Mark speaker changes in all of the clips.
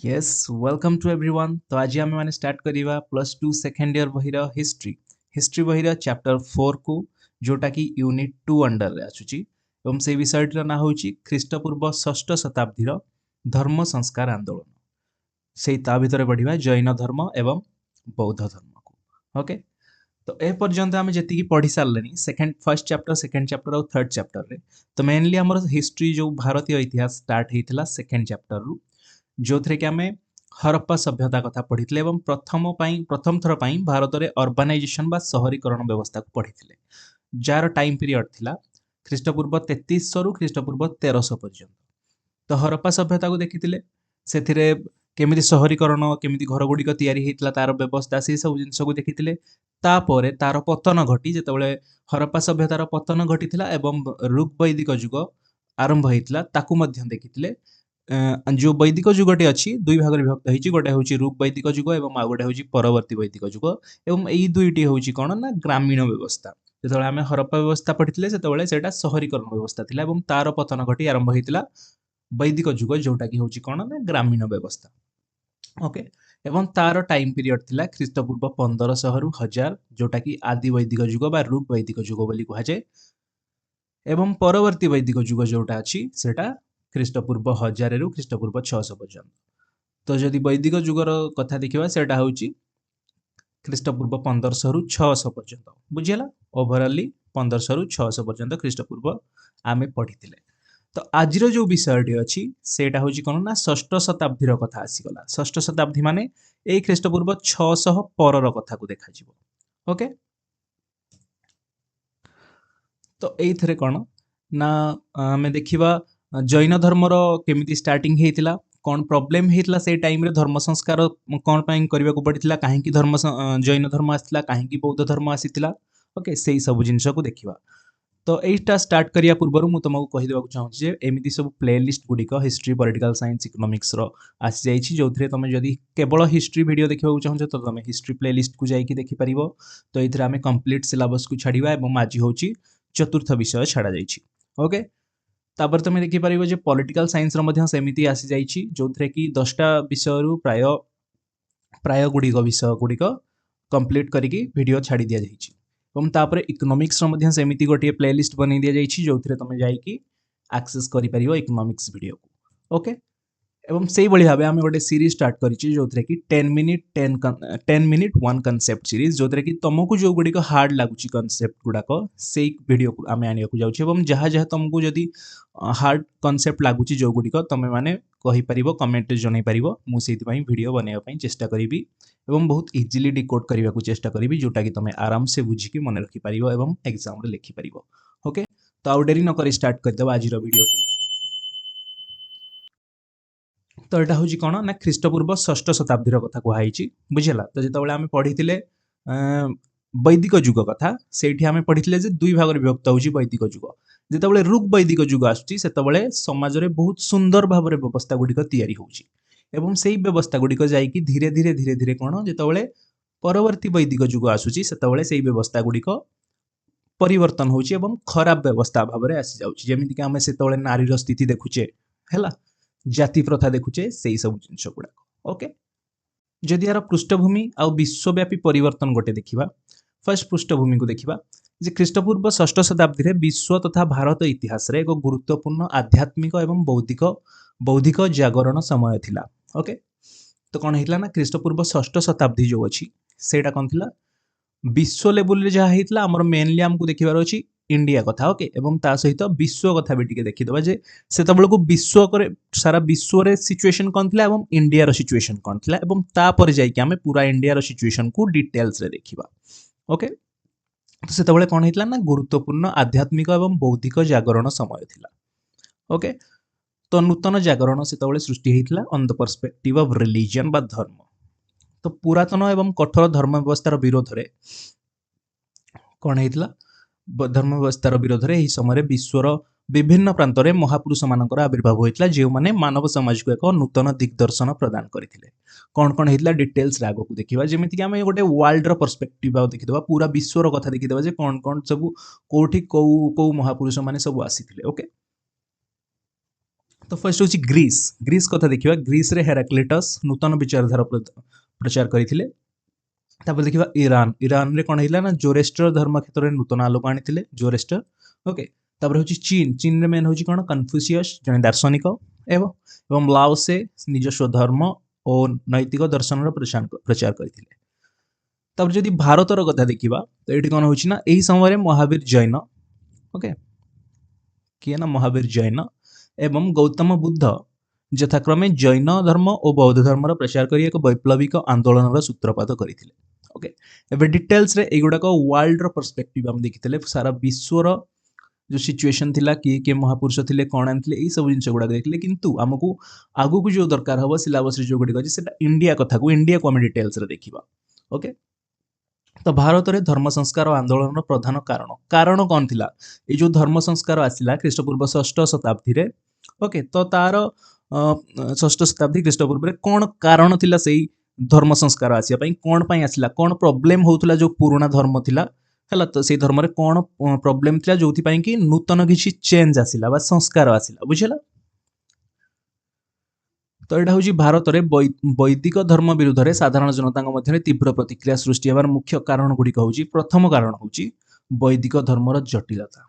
Speaker 1: Yes welcome to everyone. तो आज आम मैंने स्टार्ट करवा +2 सेकेंड इयर बही हिस्ट्री हिस्ट्री बही चैप्टर 4 को जोटा कि यूनिट 2 अंडर रे आसुची एवं से विषयटीर ना हूँ ख्रीष्टपूर्व षष्ठ शताब्दीर धर्म संस्कार आंदोलन से भितर बढ़िया जैन धर्म एवं बौद्ध धर्म को। ओके, तो ए पर्यंत आम जी पढ़ी सारे second first chapter second chapter और थर्ड चैप्टर रे तो मेनली आम हिस्ट्री जो भारतीय इतिहास स्टार्ट होता सेकेंड चैप्टर रु जो थे कि आम हरप्पा सभ्यता कथा पढ़ी एवं प्रथम थर पर भारत में अर्बानाइजेशन बा शहरीकरण व्यवस्था को पढ़ी जार टाइम पीरियड थिला ख्रीष्टपूर्व 3300 रु ख्रीष्टपूर्व 1300 पर्यंत। तो हरप्पा सभ्यता को देखी से केमिति शहरीकरण केमिति घर गुड़िक तैयारी होता तार व्यवस्था से सब जिन को देखी तापर तार पतन घटी जिते हरप्पा सभ्यतार पतन घटी एवं ऋग वैदिक जुग आरंभ होता देखी जो वैदिक जुगटे अच्छी दुई भाग विभक्त होती गोटे हूँ ऋग वैदिक जुग और आउ गोटे हूँ परवर्ती वैदिक जुग एवं यही दुईटी हूँ कौन ना ग्रामीण व्यवस्था। जो आम हरप्पा व्यवस्था पढ़ी से शहरीकरण व्यवस्था थी और तार पतन घटी आरंभ होता वैदिक जुग जोटा कि हूँ कौन ना ग्रामीण व्यवस्था। ओके, एवं तार टाइम पीरियड थिला ख्रीष्टपूर्व 1500 रु 1000 जोटा कि आदि वैदिक जुग बा ऋग वैदिक जुग बोली कहुए एवं परवर्ती वैदिक जुग जोटा अच्छी सेटा ख्रीष्टपूर्व 1000 रु ख्रीष्टपूर्व 600 पर्यंत। तो जदि वैदिक जुगर कथा देखा सेटा हूँ ख्रीष्टपूर्व 1500 रु 600 पर्यंत बुझीगला। ओभरअली 1500 रु 600 पर्यंत ख्रीष्टपूर्व आमे पढ़ी। तो आज जो विषयटी अच्छी सेटा हूँ कौन ना षष्ठ शताब्दीर कथा आसीगला। षष्ठ शताब्दी माने यही ख्रीष्टपूर्व 600 पर कथा को देखा। ओके, तो ये कौन ना आम देखा जैन धर्मर केमिति स्टार्टिंग होता कौन प्रोब्लेम होता से टाइम रे धर्म संस्कार कौन करने को पड़ता कहीं धर्म जैन धर्म आसाला कहीं बौद्ध धर्म आसाला। ओके, से सब जिन को देखा। तो यहीटा स्टार्ट करिया पूर्व मु तुमको कहीदेवा चाहूँगी एमती सब प्लेलिस्ट गुड़िक हिस्ट्री पॉलिटिकल साइंस इकोनॉमिक्स आसी जाइए जो थे तुम जदि केवल हिस्ट्री वीडियो देखा चाहूँ तो तुम हिस्ट्री प्लेलिस्ट को जाकि देखिपर। तो ये आम कंप्लीट सिलेबस को छाड़ा और आज हूँ चतुर्थ विषय छाड़ा जाइए। ओके, तापर तुम देखिपर पॉलिटिकल साइंस सेमती आसी जाइए जो थे कि 10टा विषय रु प्राय प्राय गुड़िक विषय गुड़िक कंप्लीट करके वीडियो छाड़ी दि जाइए। और तापर इकोनॉमिक्स सेमती गोटे प्लेलिस्ट बन दि जाइए जो थे तुम जाकि एक्सेस कर इकोनॉमिक्स वीडियो को। ओके, एवं से भाव आम गोटे सीरीज स्टार्ट करें जो थे कि 10 मिनिट 1 कनसेप्ट सीरीज जो थे कि तुमको जो गुड़िक हार्ड लगुच कनसेप्ट गुड़ाक से वीडियो को आम आने को जाऊँ जहाँ जहाँ तुमको जदि हार्ड कनसेप्ट लगुच जो गुड़िक तुम मैंने कहीपर कमेंट जन पार मुझे वीडियो बनवाई चेष्टा करी एवं बहुत इजिली डिकोड करने को चेष्टा करी जोटा कि तुम आराम से बुझिकी मन रखिपार एवं एग्जाम लिखिपार। ओके, तो आउ डेरी नक स्टार्ट करदे आज वीडियो को। तो यहाँ हूँ कौन ना ख्रीष्टपूर्व षष्ठ शताब्दीर कथा कहुई बुझेगा। तो जो आम पढ़ी वैदिक जुग कथा से आम पढ़ी दुई भाग विभक्त हो वैदिक जुग जिते ऋग वैदिक जुग आसूँ समाज में बहुत सुंदर भाव व्यवस्था गुड़िक तैयारी होउची से व्यवस्था गुड़िक जाकि धीरे धीरे धीरे धीरे कौन जो परवर्ती वैदिक जुग आसूँ से व्यवस्था गुड़िक परिवर्तन होची एवं खराब व्यवस्था भाव में आसी जाउची जेमिति आम से नारीर स्थिति देखुचे है जाति प्रथा देखुचे से सब जिन गुड़ाक। ओके, जदि यार पृष्ठभूमि आ विश्वव्यापी परिवर्तन गोटे देखा फर्स्ट पृष्ठभूमि को देखा जे ख्रीष्टपूर्व षष्ठ शताब्दी में विश्व तथा भारत इतिहास रे एक गुरुत्वपूर्ण आध्यात्मिक एवं बौद्धिक जागरण समय थिला। ओके, तो कौन होता ना ख्रीष्टपूर्व षष्ठ शताब्दी जो अच्छी सेटा कौन थिला विश्व लेवल रे जहाँ होता आमर मेनली आमको देखिबार अच्छी इंडिया कथा। ओके, एवं ता सहित विश्व कथा भी टिके देखिदबा जे सेतबेलको विश्व करे सारा विश्व रे सिचुएशन कौन थिला एवं इंडिया रो सिचुएशन कौन थिला एवं तापर जाइके आमे पूरा इंडिया रो सिचुएशन को डिटेल्स रे देखिबा। ओके, तो सेतबेले कौन होता ना गुरुत्वपूर्ण आध्यात्मिक एवं बौद्धिक जागरण समय थिला। ओके, तो नूतन जागरण सेतबेले सृष्टि होता on the perspective of religion बा धर्म। तो पुरातन एवं कठोर धर्म व्यवस्थार विरोध में कौन होता धर्म व्यवस्थार विरोध में यही समय विश्वर विभिन्न प्रांत में महापुरुष मानकर आविर्भाव होता जो मैंने मानव समाज को एक नूतन दिग्दर्शन प्रदान करते। कौन कौन होता डिटेल्स आग को देखा जमीक आम गोटे वर्ल्ड पर्सपेक्टिव देखीदे पूरा विश्वर कथा देखीदे कौन कौन सब कौटी कौ महापुरुष मैंने सब आसी। ओके, तो फर्स्ट हूँ ग्रीस ग्रीस कथा देखा ग्रीस रे हेराक्लिटस नूतन विचारधारा प्रचार करते देखा ईरान ईरान रे कौन है ना जोरेस्टर धर्म क्षेत्र में नूतन आलोक आनी जोरेस्टर ओके हूँ चीन चीन रे मेन हूँ कौन कन्फ्यूशियस जड़े दार्शनिक एवं लाओसे निजस्व धर्म और नैतिक दर्शन प्रचार करते जदि भारतर कथा देखा तो ये कौन होना यही समय महावीर जैन ओके किए ना महावीर जैन एवं गौतम बुद्ध यथाक्रमे जैन धर्म और बौद्ध धर्म प्रचार कर एक वैप्लविक आंदोलन सूत्रपात करते ओके एवं डिटेल्स रे एगुड़ाक वर्ल्ड पर्सपेक्टिव हम देखी सारा विश्वर जो सिचुएशन थिला किए किए महापुरुष थे कौन आनी यही सब जिन गुड़ा देखते किंतु आमको आगु को जो दरकार हम सिलेबस जो गुड़िक अच्छे इंडिया कथा को इंडिया को आम डिटेल्स देखा ओके तो भारत में धर्म संस्कार आंदोलन प्रधान कारण कौन थिला ये जो धर्म संस्कार आसला ख्रीष्टपूर्व 6ठ शताब्दी रे ओके तो तार 6ठ शताब्दी ख्रीष्टपूर्व रे कौन कारण थिला से धर्म संस्कार आसिया कौन पाई आसला कौन प्रोब्लेम होउतला जो पुराना धर्म थिला है तो से धर्म रे कौन प्रोब्लेम थिला जो कि नूतन किसी चेंज आसला बा संस्कार आसला बुझला तो यहाँ हूँ भारत में वैदिक धर्म विरुद्ध में साधारण जनता मध्य तीव्र प्रतिक्रिया सृष्टि हमार मुख्य कारण गुड़िक हूँ प्रथम कारण हूँ वैदिक धर्मर जटिलता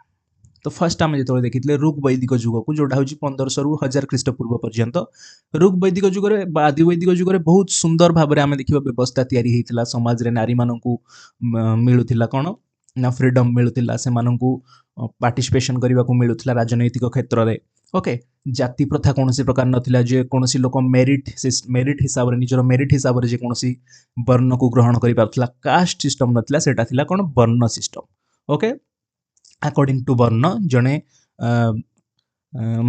Speaker 1: तो फर्स्ट आम जो देखी ऋग वैदिक जुग को जोटा हूँ 1500 रु 1000 ख्रीष्टपूर्व पर्यंत ऋग वैदिक जुगर आदि वैदिक जुगर बहुत सुंदर भाव में आम देखा व्यवस्था तैयारी समाज रे नारी मानू मिलूला कौन ना फ्रीडम मिलूला से पार्टिसिपेशन करने को मिलूला राजनैतिक क्षेत्र में ओके जाति प्रथा कौन सी प्रकार नथिला जे कौन सी लोक मेरिट हिसाब रे निजर मेरिट हिसाब रे जे कौन सी वर्ण को ग्रहण करि पारथला कास्ट सिस्टम नथिला सेटा थिला कौन वर्ण सिस्टम ओके अकॉर्डिंग टू वर्ण जने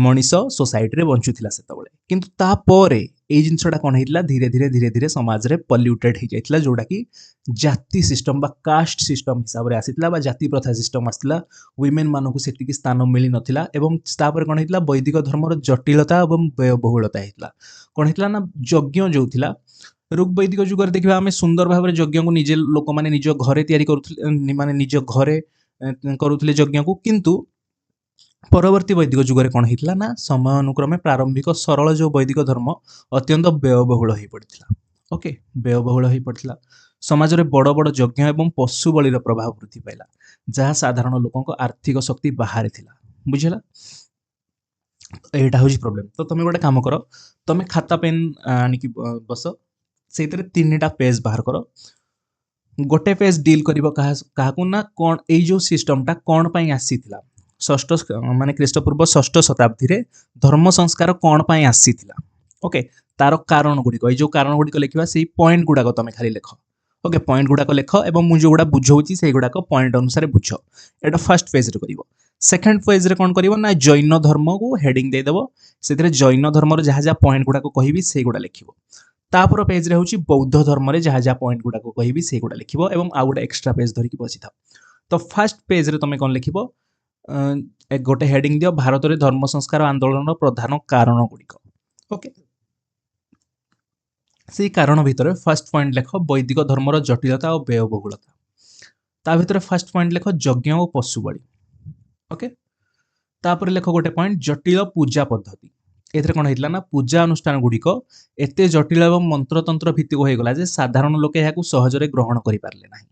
Speaker 1: मनीष सोसाइटी रे बंचुथिला सेतबळे किंतु तापरे ए जिनसटा कौन होइतला धीरे धीरे समाज रे पॉल्यूटेड हो जाइतला जोटा कि जाति सिस्टम बा कास्ट सिस्टम हिसाब रे आसितला बा जाति प्रथा सिस्टम आसितला वुमेन मानकु सेतिकी स्थान मिली नथिला एवं तापर कौन होइतला वैदिक धर्मर जटिलता एवं व्ययबहुलता होइतला कौन होइतला ना यज्ञ जो थिला ऋग वैदिक जुगर देखिबा हमें सुंदर भाव में यज्ञ को निजे लोक माने निज घरे तयारी करूथले माने निज घरे करूथले यज्ञ को किंतु परवर्ती वैदिक जुगर कौन होता ना समय अनुक्रमे प्रारंभिक सरल जो वैदिक धर्म अत्यंत व्ययबहुल हो पड़ता ओके व्ययबहुल हो पड़ता समाज में बड़ बड़ यज्ञ एवं पशु बलिर प्रभाव वृद्धि पाइला जहाँ साधारण लोक आर्थिक शक्ति बाहर थिला बुझला यहाँ हूँ प्रोब्लेम तो तुम गोटे काम कर तुम खाता पेन आनिक बस से 3टा पेज बाहर कर गोटे पेज डील कर ना कौन ये जो सिस्टमटा कौन पाई आसीथिला 6ठ माने ख्रीष्टपूर्व 6ठ शताब्दी रे धर्म संस्कार कौन पाई आसीथिला ओके तार कारण गुड़िक ये जो कारण गुड़िक लिखा से पॉइंट गुड़ाक तुम खाली लेख ओके पॉइंट गुड़ाक लेख और मुझे गुड़ा बुझाऊँगी से गुड़ाक पॉइंट अनुसार बुझ एटा फर्स्ट पेज रे कर सेकेंड पेज रे कौन कर ना जैन धर्म को हेडिंग देदेव से जैन धर्म जहाँ जहाँ पॉइंट गुड़ाक कहि से गुड़ा लिख तापर पेज रे हूँ बौद्ध धर्म जहाँ जहाँ पॉइंट गुड़ाक कहि से गुड़ा लिख और आउ गोटे एक्सट्रा पेज धरिकी बसी था तो फर्स्ट पेज रे तुम कौन लिख एक गोटे हेडिंग दियो भारत रे धर्म संस्कार आंदोलन प्रधान कारण गुड़िक ओके से कारण भितर फर्स्ट पॉइंट लेख वैदिक धर्मर जटिलता और व्ययबहुलता ता भितर फर्स्ट पॉइंट लेख यज्ञ और पशु बलि ओके तापर लेख गोटे पॉइंट जटिल पूजा पद्धति एथरे कौन होइतला ना पूजा अनुष्ठान गुड़िक एते जटिल एवं मंत्रतंत्र भित्तिक हो गला जे साधारण लोक यहाँ सहजरे ग्रहण करि पारले नाही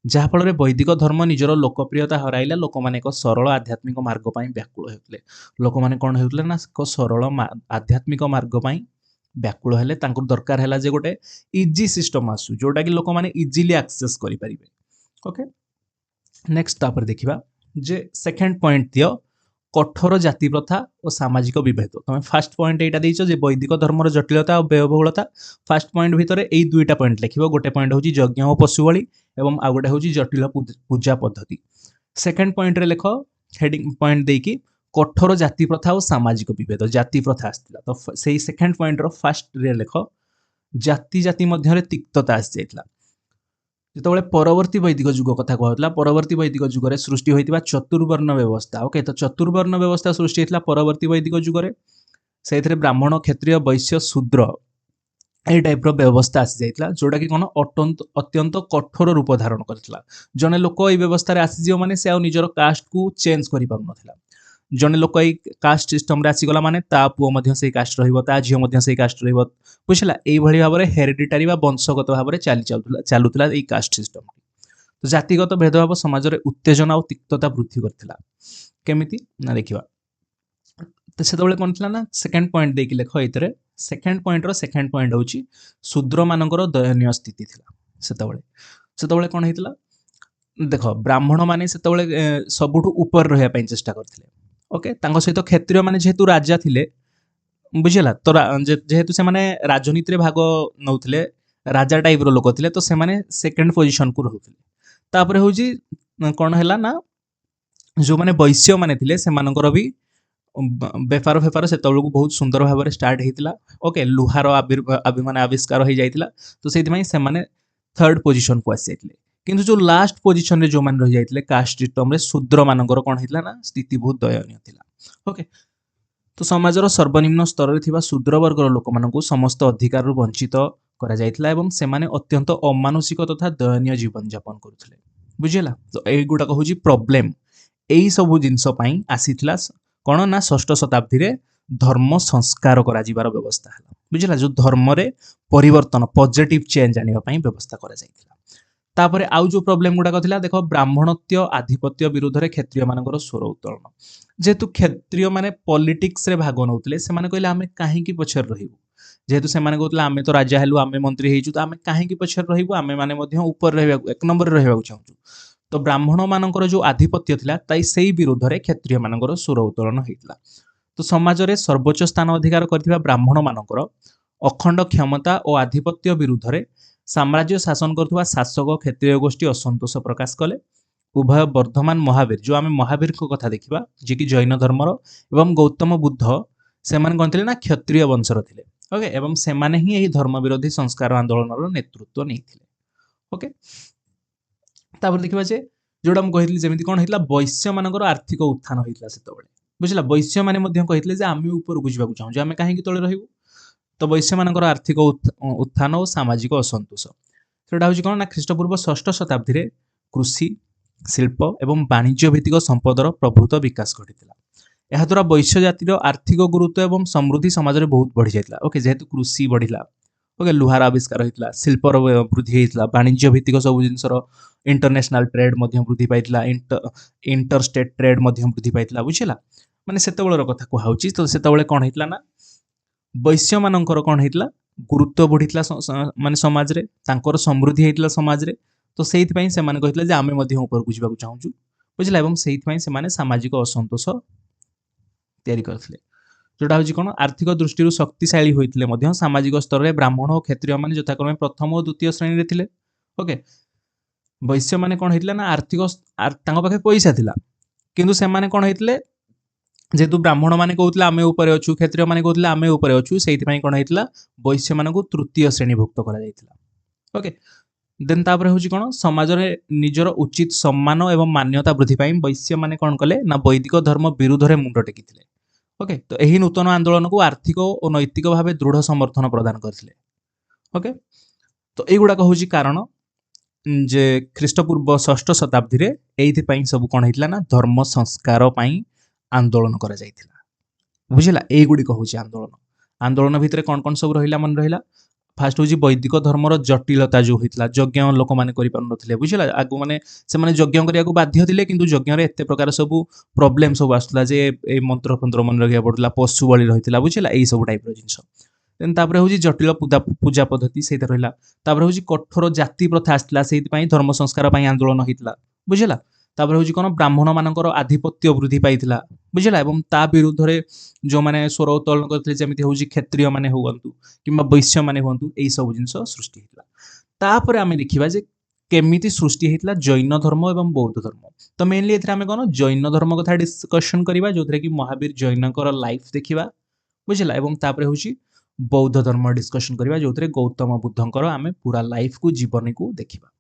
Speaker 1: जहाँफल वैदिक धर्म निजर लोकप्रियता हराइला लोक मैंने एक सरल आध्यात्मिक मार्ग पर व्याकुल होते लोक मैंने कौन होते ना एक सरल आध्यात्मिक मार्ग पर व्याकुल हेले दरकार है जे गोटे इजी सिस्टम आसू जोटा कि लोक मैंने इजिली एक्सेस करें ओके नेक्स्ट तापर देखा जे सेकेंड पॉइंट दियो कठोर जाति प्रथा और सामाजिक विभेद तुम फास्ट पॉइंट यहाँ देच वैदिक धर्मर जटिलता और व्ययबहुलता फास्ट पॉइंट भितर यही 2टा पॉइंट लिख गोटे पॉइंट हूँ यज्ञ और पशु बलि एवं आउ गोटे हूँ जटिल पूजा पद्धति सेकेंड पॉइंट रे लेख हेडिंग पॉइंट देकी कठोर जाति प्रथा और सामाजिक विभेद जाति प्रथा आसला तो से सेकेंड पॉइंट रो फास्ट रे लेख जाति जाति मध्य तिक्तता आसी जाइतला जिते परवर्ती वैदिक जुग कथा कहला परवर्ती वैदिक जुगरे सृष्टि होता चतुर्वर्ण व्यवस्था ओके तो चतुर्वर्ण व्यवस्था सृष्टि होता परवर्ती वैदिक जुगरे से ब्राह्मण क्षत्रिय वैश्य शूद्र ये टाइप व्यवस्था आसी जाइतला जोटा कि कौन अत्यंत कठोर रूप धारण करथिला जने लोक ये व्यवस्था रे आसी जियो माने से आ निजर कास्ट को चेंज करि पारु नथिला जड़े लोक ये कास्ट सिस्टम रे आसीगला माने ता पुओ मध्य से कास्ट रहिबो ता झियो मध्य से कास्ट रहिबो बुझला एई भली भाबरे हेरिडिटरी बा वंशगत भाबरे चालुतला एई कास्ट सिस्टम तो जातिगत भेदभाव समाज रे उत्तेजना और तिक्तता वृद्धि करथिला केमिति ना देखिबा तो सेतबेले कोन थिला ना सेकंड पॉइंट देकी लेख एतरे सेकंड पॉइंट रो सेकंड पॉइंट होची शूद्र मानकर दयनीय स्थिति थिला सेतबेले कोन हेतिला देख ब्राह्मण माने सेतबेले सबुठु ऊपर रहया पई चेष्टा करथिले ओके तांको सहित क्षत्रिय माने जेहेतु राजा थिले बुझिला तो जेहेतु से माने राजनीति रे भाग नउथिले राजा टाइप रो लोक थिले तो से माने सेकंड पोजीशन को रहउथिले तापरे होजी कोन हैला ना जो माने वैश्य माने थिले से मानकर भी बेपार फेपार से बहुत सुंदर भाव में स्टार्ट होता ओके लुहार माने आविष्कार हो जाइतिला तो से माने थर्ड पोजीशन को आसी जाइतिले किंतु जो लास्ट पोजीशन रे जो माने रहि जाइतिले कास्ट सिस्टम रे शूद्र मानकर कोन हितला ना स्थिति बहुत दयनीय थिला ओके तो समाजर सर्वनिम्न स्तर रे थिबा शूद्र वर्गर लोक मानकु समस्त अधिकार रु वंचित करा जाइतिला एवं से माने अत्यंत अमानुषिक तथा दयनीय जीवन यापन करुथिले बुझिला तो एई गुडा कहूजी प्रॉब्लम एई सब जिंस पई आसीथिला कौन ना षष्ठ शताब्दी रे धर्म संस्कार करा जिबार व्यवस्था है बुझला जो धर्म रे परिवर्तन पॉजिटिव चेंज आनिबा पई व्यवस्था करा जाइतिला तापरे आउ जो प्रॉब्लम गुडा थिला देखो ब्राह्मणत्य आधिपत्य विरुद्ध रे क्षत्रिय मानकर स्वर उत्तोलन जेहेतु क्षत्रिय माने पॉलिटिक्स रे भाग नउतले से माने कहले आमे काहे की पछर रहिबु जेहेतु से माने कहतले आमे तो राजा हेलु आमे मंत्री हेइछु तो आमे काहे की पछर रहिबु आमे माने मध्य ऊपर रहबा एक नंबर रे रहबा चाहू तो ब्राह्मण मानकर जो आधिपत्य थिला ताई सेई विरुद्ध रे क्षत्रिय मानकर स्वर उत्तोलन होइतला तो समाज रे सर्वोच्च स्थान अधिकार करथिबा ब्राह्मण मानकर अखंड क्षमता और आधिपत्य विरुद्ध रे साम्राज्य शासन करथुवा शासक क्षत्रिय गोष्ठी असंतोष प्रकाश कले उभय वर्धमान महावीर जो आमे महावीर को कथा देखिबा जे कि जैन धर्मर एवं गौतम बुद्ध से माने कोनथिले ना क्षत्रिय वंशर थिले ओके एवं से माने ही एही धर्म विरोधी संस्कार आंदोलन नेतृत्व नैथिले ओके तापर देखिबा जे जोडा हम कहितली जेमिति कोन हेतला वैश्य मानकर आर्थिक उत्थान होइतला सेतबेले बुझला वैश्य माने मध्य कहितले जे आमे ऊपर गुजिबाकू चाहू जे आमे काहे कि तळे रहिबु तो वैश्य मानकर आर्थिक उत्थान और सामाजिक असंतोष सेटा होची कोन ना ख्रीष्टपूर्व 6ठ शताब्दी रे कृषि शिल्प एवं वाणिज्य भित्तिक संपदर प्रभुत्व विकास घटितला एहा द्वारा वैश्य जातिर आर्थिक गुरुत्व एवं समृद्धि समाज रे बहुत बढ़ी जाइतला ओके जेहेतु कृषि बढ़िला ओके लुहार आविष्कार होइतला शिल्पर वृद्धि होइतला वाणिज्य भित्तिक सब जिनसर इंटरनेशनल ट्रेड मध्य वृद्धि पाइतला इंटर स्टेट ट्रेड मध्य वृद्धि पाइतला बुझिला माने सेतबेलर कथा कुहाउची तो सेतबेले कोन हेतला ना वैश्य मानकर कोन हेतला गुरुत्व बढ़ितला माने समाज रे तांकर समृद्धि हेतला समाज रे तो सेहित पई से माने कहितला जे आमे मध्य ऊपर गुजिबाकू चाहूचु बुझिला एवं सेहित पई से माने सामाजिक असंतोष तयारी करथिले जोटा होची कोन आर्थिक दृष्टि शक्तिशाली होइतले मध्य सामाजिक स्तर रे ब्राह्मण और क्षत्रिय माने यथाक्रमे प्रथम और द्वितीय श्रेणी रे थिले ओके वैश्य माने कोन हेतला ना आर्थिक तांको पाखे पैसा थिला किंतु से माने कोन हेतले जेतु ब्राह्मण माने कहउतले आमे ऊपर अछु क्षत्रिय माने कहउतले आमे ऊपर अछु सेहित पई कोन हेतला वैश्य मानकु तृतीय श्रेणी भुक्त करा जाइतला ओके देन तापर होची कोन समाज रे निजर उचित सम्मान एवं मान्यता वृद्धि पई वैश्य माने कोन कले ना वैदिक धर्म विरुद्ध रे मुंड टेकिथिले ओके तो एही नूतन आंदोलन को आर्थिक और नैतिक भाव दृढ़ समर्थन प्रदान करथिले ओके तो एगुडा कहूची कारण जे ख्रीष्टपूर्व 6ठ शताब्दी रे एइथि पई सब कोन हेतला ना धर्म संस्कार पई आंदोलन करा जाइथिला बुझिला एई गुडी कहूची आंदोलन भितरे कोन सब रहिला मन रहिला फास्ट होची वैदिक धर्मर जटिलता जो होइतला यज्ञ लोक माने करि पार नथिले बुझिला आगु माने से माने यज्ञ करिया को बाध्य थिले किंतु यज्ञ रे एते प्रकार सब प्रॉब्लम सब आस्तला जे ए मंत्र फंत्र मन रहिया पडला पशु बलि रहितला बुझिला एई सब टाइप रो जिंस देन तापरे होची जटिल पूजा पद्धति सेता रहिला तापरे होची कठोर जाति प्रथा आस्तला सेति पई धर्म संस्कार पई आंदोलन होइतला बुझिला तापरे होची कोन ब्राह्मण मानकर आधिपत्य वृद्धि पाइतला बुझिला एवं ता विरुद्ध रे जो माने स्वर उत्तोलन करथिले जेमिति होची क्षत्रिय माने होवंतु किंबा वैश्य माने होवंतु एई सब जिंस सृष्टि हितला तापरे आमे देखिबा जे केमिति सृष्टि हितला जैन धर्म एवं बौद्ध धर्म तो मेनली एथरा आमे कोन जैन धर्म कथा डिस्कशन करिबा जोथरे कि महावीर जैनकर लाइफ देखिबा बुझिला एवं तापरे होची बौद्ध धर्म डिस्कशन करिबा जोथरे गौतम बुद्धंकर आमे पूरा लाइफ को जीवन को देखिबा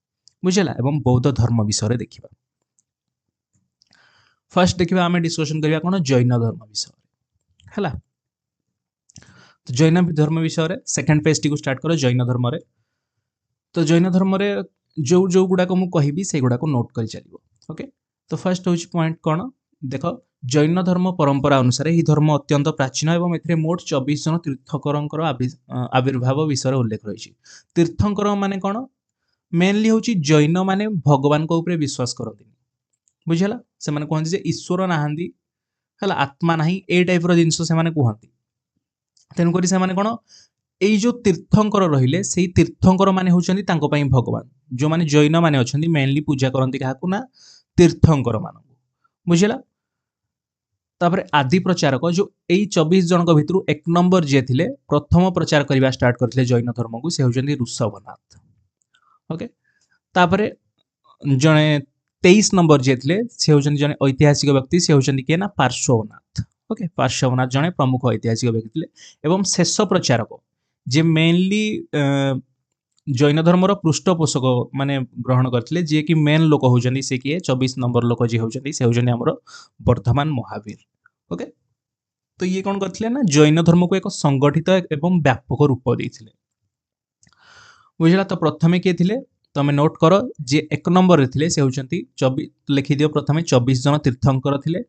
Speaker 1: बुझिला एवं बौद्ध धर्म विषय देखिबा फर्स्ट देखिबा आमे डिस्कशन करिबा कोन जैन धर्म विषय हला तो जैन धर्म विषय रे सेकंड पेज टी को स्टार्ट करो जैन धर्म रे तो जैन धर्म रे जो गुडा को मु कहिबी से गुडा को नोट करि चलिबो ओके तो फर्स्ट होची पॉइंट कोन देखो जैन धर्म परंपरा अनुसार यह धर्म अत्यंत प्राचीन एवं ए मोट 24 जन तीर्थंकर आविर्भाव विषय उल्लेख रही। तीर्थंकर माने कौन मेनली हूँ जैन माने भगवान को ऊपर विश्वास करती बुझेगा से कहते हैं ईश्वर नहांती है आत्मा ना ए टाइप जिनस से कहती तेणुक से कौन यही जो तीर्थंकर रहिले से तीर्थंकर माने होचंदी तांको पई भगवान जो माने जैन माने अछंदी मेनली पूजा करती क्या ना तीर्थंकर मान बुझेगा। तापर आदि प्रचारक जो यही 24 जन भितर एक नंबर जे थिले प्रथम प्रचार करने स्टार्ट करते जैन धर्म को से होचंदी ऋषभनाथ। ओके तापर जने 23 नंबर जे थिले से होचंदी जने ऐतिहासिक व्यक्ति से होचंदी के ना पार्श्वनाथ। ओके पार्श्वनाथ जने प्रमुख ऐतिहासिक व्यक्ति थिले एवं शेष प्रचारक जे मेनली जैन धर्मर पृष्ठपोषक माने ग्रहण करथिले जे कि मेन लोक होचंदी से किए 24 नंबर लोक जे होचंदी से होचंदी हमर वर्धमान महावीर। ओके तो ये कौन करथिले ना जैन धर्म को एक संगठित एवं व्यापक रूप देथिले बुझला। तो प्रथमे किए थिले तमे नोट कर जे एक नंबर रे थिले से होचंदी 24 लिखि दियो प्रथमे 24 जन तीर्थंकर थिले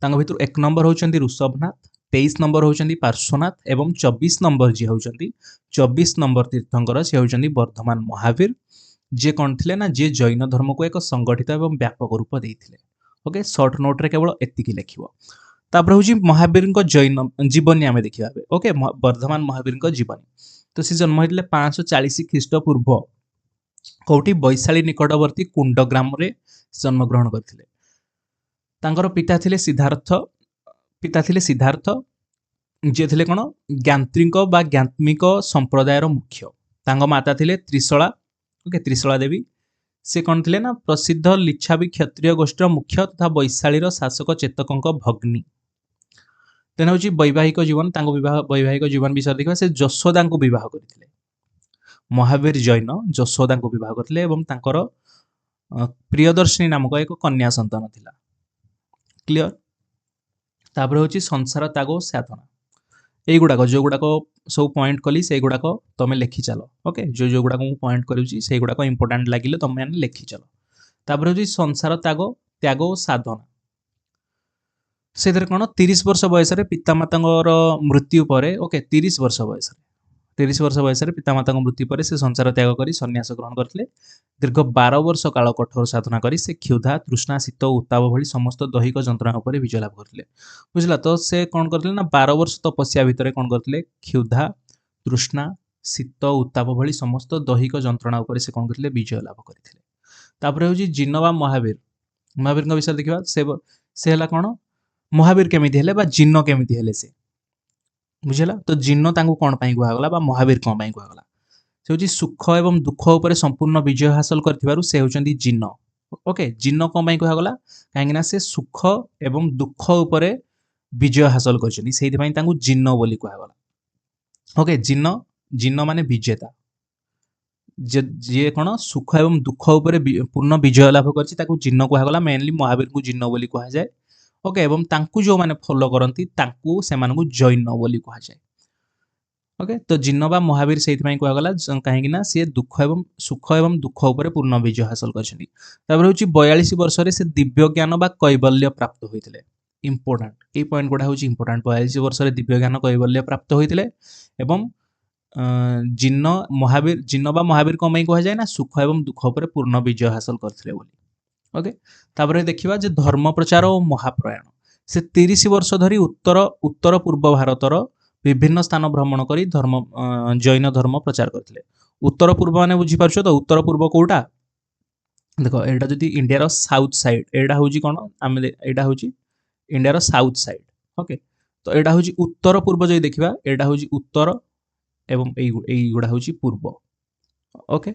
Speaker 1: तांग भितर एक नंबर होचंदी ऋषभनाथ 23 नंबर होचंदी पार्श्वनाथ एवं 24 नंबर जे होचंदी 24 नंबर तीर्थंकर से होचंदी वर्धमान महावीर जे कौन थिले ना जे जैन धर्म को एक संगठित एवं व्यापक रूप देथिले। ओके शॉर्ट नोट रे केवल एतिकी लिखिबो तापर होची महावीर जैन जीवनी आमे देखिबा। ओके वर्धमान महावीर जीवनी तो से जन्म होइले 540 ख्रीष्टपूर्व कौटी बैशाली निकटवर्ती कुंड ग्राम रे जन्म ग्रहण करथिले। तांकर पिता थिले सिद्धार्थ जे थिले कोन ज्ञात्रिक बा ज्ञात्मिक संप्रदायर मुख्य तांग माता थिले त्रिशला। ओके त्रिशला देवी से कौन थिले ना प्रसिद्ध लिच्छावी क्षत्रिय गोष्ठीर मुख्य तथा बैशालीर शासक चेतकंक भग्नी। तेना हूँ वैवाहिक जीवन वैवाहिक जीवन विषय देखा से यशोदा को विवाह करथिले महावीर जैन यशोदा को विवाह करथिले एवं तांकर प्रियदर्शिनी नामक एक कन्या संतान थिला। क्लियर तापर हूँ संसार त्याग साधना यही गुड़ाक जो गुड़ाक सब पॉइंट कली से गुड़ाक तुम लिखि चल। ओके जो जो गुड़ाक पॉइंट करुँची से गुड़ाक इंपोर्टाट लगे तुम मैंने लिखि चल। तापर हूँ संसार त्याग और साधना से कौन 30 वर्ष बयस पितामाता मृत्यु पर। ओके 30 वर्ष बयस पितामाता मृत्यु पर से संसार त्याग कर सन्यास ग्रहण करते दीर्घ 12 वर्ष काल कठोर साधना करी से क्षुधा तृष्णा शीत उत्ताप भली समस्त दैहिक जंत्रणा उपर विजय लाभ करते बुझला। तो से कौन करते ना 12 वर्ष तपस्या भितर कौन करते क्षुधा तृष्णा शीत उत्ताप भली समस्त दैहिक जंत्रणा उपर से कौन करते विजय लाभ करते। तापर हूँ जिनवा महावीर विषय देखा से है कौन महावीर केमिति हेले बा जिन्न केमिति हेले से बुझेला। तो जिन्न तांको कौन पाई कुहागला बा महावीर कौन पाई कुहागला से होची सुख एवं दुख उपर संपूर्ण विजय हासिल करथिबारु से होचंदी जिन्न। ओके जिन्न कौन पाई कुहागला काहेकि से सुख एवं दुख उपर विजय हासिल करछनी सेहि पई तांको जिन्न बोली कुहागला। ओके जिन्न माने विजेता जे कौन सुख एवं दुख उपर पूर्ण विजय लाभ करछि ताको जिन्न कुहागला। मेनली महावीर को जिन्न बोली कुहा जाय। ओके एवं तांकु जो माने फॉलो करंती तांकु से मानकु जैन बोली कहा जाए। ओके तो जिन्न बा महावीर से कुआ गला कहीं ना सी दुख एवं सुख एवं दुख उपर पूर्ण विजय हासिल करछनी। तापर होची 42 वर्ष रे से दिव्य ज्ञान बा कैवल्य प्राप्त होइतिले। इंपोर्टेंट ए पॉइंट गुडा होची इंपोर्टेंट 42 वर्ष रे दिव्य ज्ञान कैवल्य प्राप्त होइतिले एवं जिन्न बा महावीर कमई कहा जाए ना सुख एवं दुख उपर पूर्ण विजय हासिल करथिले बोली। ओके तापर देखिबा जे धर्म प्रचार और महाप्रयाण से 30 वर्ष धरी उत्तर पूर्व भारतर विभिन्न स्थान भ्रमण करी जैन धर्म प्रचार करथिले। उत्तर पूर्व माने बुझी पारछो तो उत्तर पूर्व कोटा देखो एटा जदी इंडिया रो साउथ साइड एटा होजी कोन आमे एटा होजी इंडिया रो साउथ साइड। ओके तो एटा होजी उत्तर पूर्व जदी देखिबा एटा होजी उत्तर एवं एई गुडा होजी पूर्व। ओके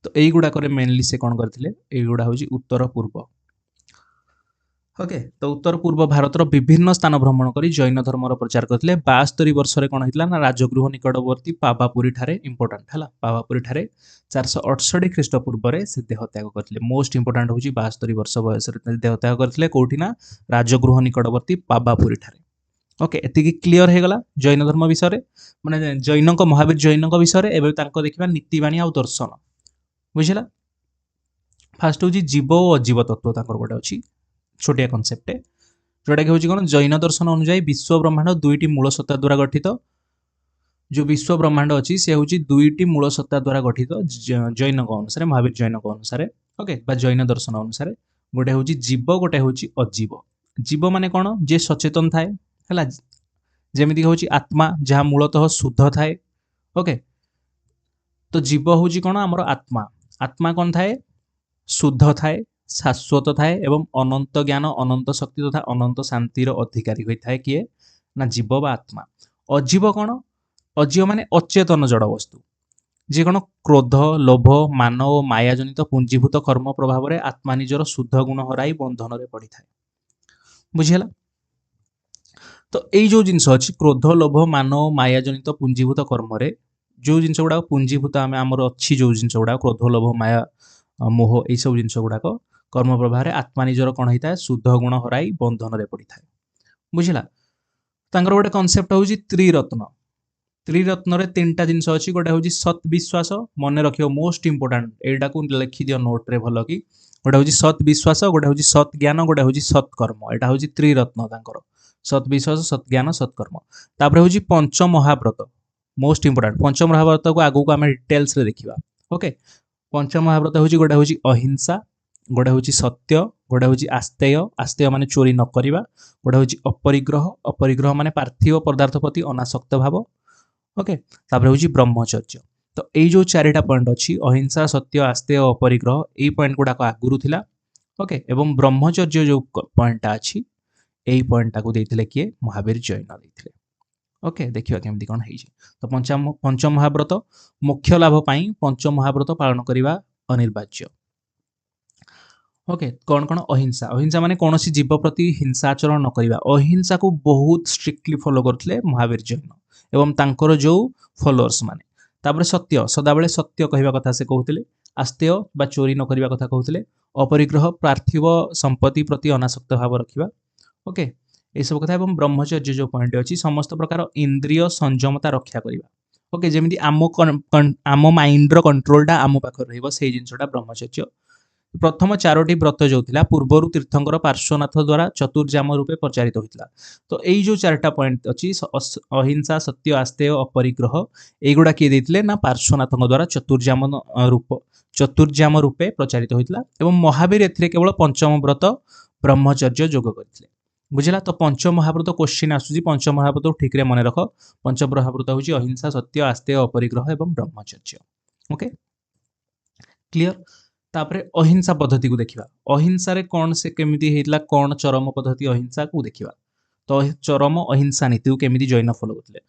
Speaker 1: तो यही गुड़ाक मेनली से कौन करथिले एई गुडा होजी उत्तर पूर्व। ओके तो उत्तर पूर्व भारतर विभिन्न स्थान भ्रमण करी जैन धर्मर प्रचार करथिले। 72 वर्ष रे कौन होइतला ना राजगृह निकटवर्ती पावापुरी ठारे इंपोर्टेंट हला पावापुरी ठारे 468 ख्रीष्टपूर्व रे से देह त्याग करथिले। मोस्ट इंपोर्टेंट होजी 72 वर्ष बयस रे देह त्याग करथिले कोठी ना राजगृह निकटवर्ती पावापुरी ठारे। ओके एतिकी क्लियर हे गला जैन धर्म विषय माने जैनक महावीर जैनक विषय एबे तांको देखिबा नीतिबाणी आ दर्शन बुझला। फास्ट हूँ जीव और अजीव तत्व गोटे अच्छी छोटिया कनसेप्ट जोटा कि हूँ कौन जैन दर्शन अनुसार विश्व ब्रह्मांड दुईटी मूल सत्ता द्वारा गठित। जो विश्व ब्रह्मांड अच्छी से हूँ दुईटी मूल सत्ता द्वारा गठित जैन अनुसार महावीर जैन अनुसार ओके बा जैन दर्शन अनुसार गोटे हूँ जीव गोटे हूँ अजीव। जीव माने कौन जे सचेतन थाए है जमीक हूँ आत्मा जहाँ मूलतः शुद्ध थाए ओके। तो जीव हूँ कौन आमर आत्मा आत्मा कौन थाए शुद्ध थाए शाश्वत थाए एवं अनंत ज्ञान अनंत शक्ति तथा अनंत शांतिर अधिकारी होता है किए ना जीव बा आत्मा। अजीव कौन अजीव माने अचेतन जड़ वस्तु जे कौन क्रोध लोभ मान और माया जनित पुंजीभूत कर्म प्रभाव में आत्मा निजर शुद्ध गुण हराई बंधन में पड़ी था। बुझीगला। तो यही जो जिनस अच्छी क्रोध लोभ मान माया जनित पुंजीभूत कर्म जो जिनस गुड़ा पुंजीभूत आम आमर अच्छी जो जिनस गुड़ा क्रोध लोभ माया मोह यही सब जिनस गुड़ाक कर्म प्रभाव में आत्मा निजर कौन होता है शुद्ध गुण हराई बंधन में पड़ी था। बुझला। तांकर गोटे कनसेप्ट हूँ त्रिरत्न। त्रिरत्न तीन टा जिनस अच्छी गोटे हूँ सत विश्वास मन रखियो मोस्ट इंपोर्टाट एटा को लिखि दियो नोट रे भल कि गोटे हूँ सत विश्वास गोटे हूँ सत ज्ञान गोटे हूँ सत्कर्म एटा हूँ त्रिरत्न तांकर सत विश्वास सत ज्ञान सत्कर्म। तापर हूँ पंच महाव्रत मोस्ट इंपोर्टाट पंच महाव्रत को आगू को आम डिटेल्स रे देखिबा ओके। पंच महाव्रत हूँ गोटे हूँ अहिंसा गोटे हूँ सत्य गोटे हूँ आस्तेय आस्तेय माने चोरी न करिबा गोटे हूँ अपरिग्रह अपरिग्रह माने पार्थिव पदार्थ प्रति अनासक्त भाव ओके। तापर हूँ ब्रह्मचर्य। तो यही जो चारिटा पॉइंट अच्छी अहिंसा सत्य आस्तेय अपरिग्रह यही पॉइंट गुड़ाक आगुरु थिला ओके। एवं ब्रह्मचर्य जो पॉइंटा अच्छी यही पॉइंटा को देथिले किए महावीर जैन देथिले ओके। देखिबा केमती कोन हेई। तो पंच महाव्रत मुख्य लाभ पाई पंच महाव्रत पालन करिबा अनिर्वाच्य ओके। कौन कौन अहिंसा अहिंसा माने कौन सी जीव प्रति हिंसा आचरण न करिबा अहिंसा को बहुत स्ट्रिक्टली फॉलो करथिले महावीर जैन एवं तांकर जो फॉलोअर्स माने। तापर सत्य सदाबेले सत्य कहवा कथा से कहते आस्तेय बा चोरी न करबा कथा कहते अपरिग्रह पार्थिव संपत्ति प्रति अनासक्त भाव रखिबा ओके ये सब कथा। एवं ब्रह्मचर्य जो पॉइंट अच्छी समस्त प्रकार इंद्रिय संयमता रक्षा करबा ओके जमी आम माइंड रो कंट्रोलटा आम पाखर रहइबो से जिनसटा ब्रह्मचर्य। प्रथम चारोटी व्रत जो थिला पूर्वर तीर्थंकर पार्श्वनाथ द्वारा चतुर्जाम रूपे प्रचारित होता। तो यही जो चारटा पॉइंट अच्छी अहिंसा सत्य आस्तेय अपरिग्रह एगुड़ा किए देथिले ना पार्श्वनाथ द्वारा चतुर्जाम रूपे प्रचारित होता एवं महावीर एथिरे केवल पंचम व्रत ब्रह्मचर्य जोग करथिले। बुझला। तो पंच महाव्रत क्वेश्चन आसुची पंच महाव्रत ठीक रे मन रख पंच महाव्रत होची अहिंसा सत्य आस्तेय अपरिग्रह एवं ब्रह्मचर्य ओके क्लियर। तापरे अहिंसा पद्धति को देखिबा अहिंसा रे कौन से केमिति हेतला कौन चरम पद्धति अहिंसा को देखिबा। तो चरम अहिंसा नीति को केमिति जैन फॉलो करथिले।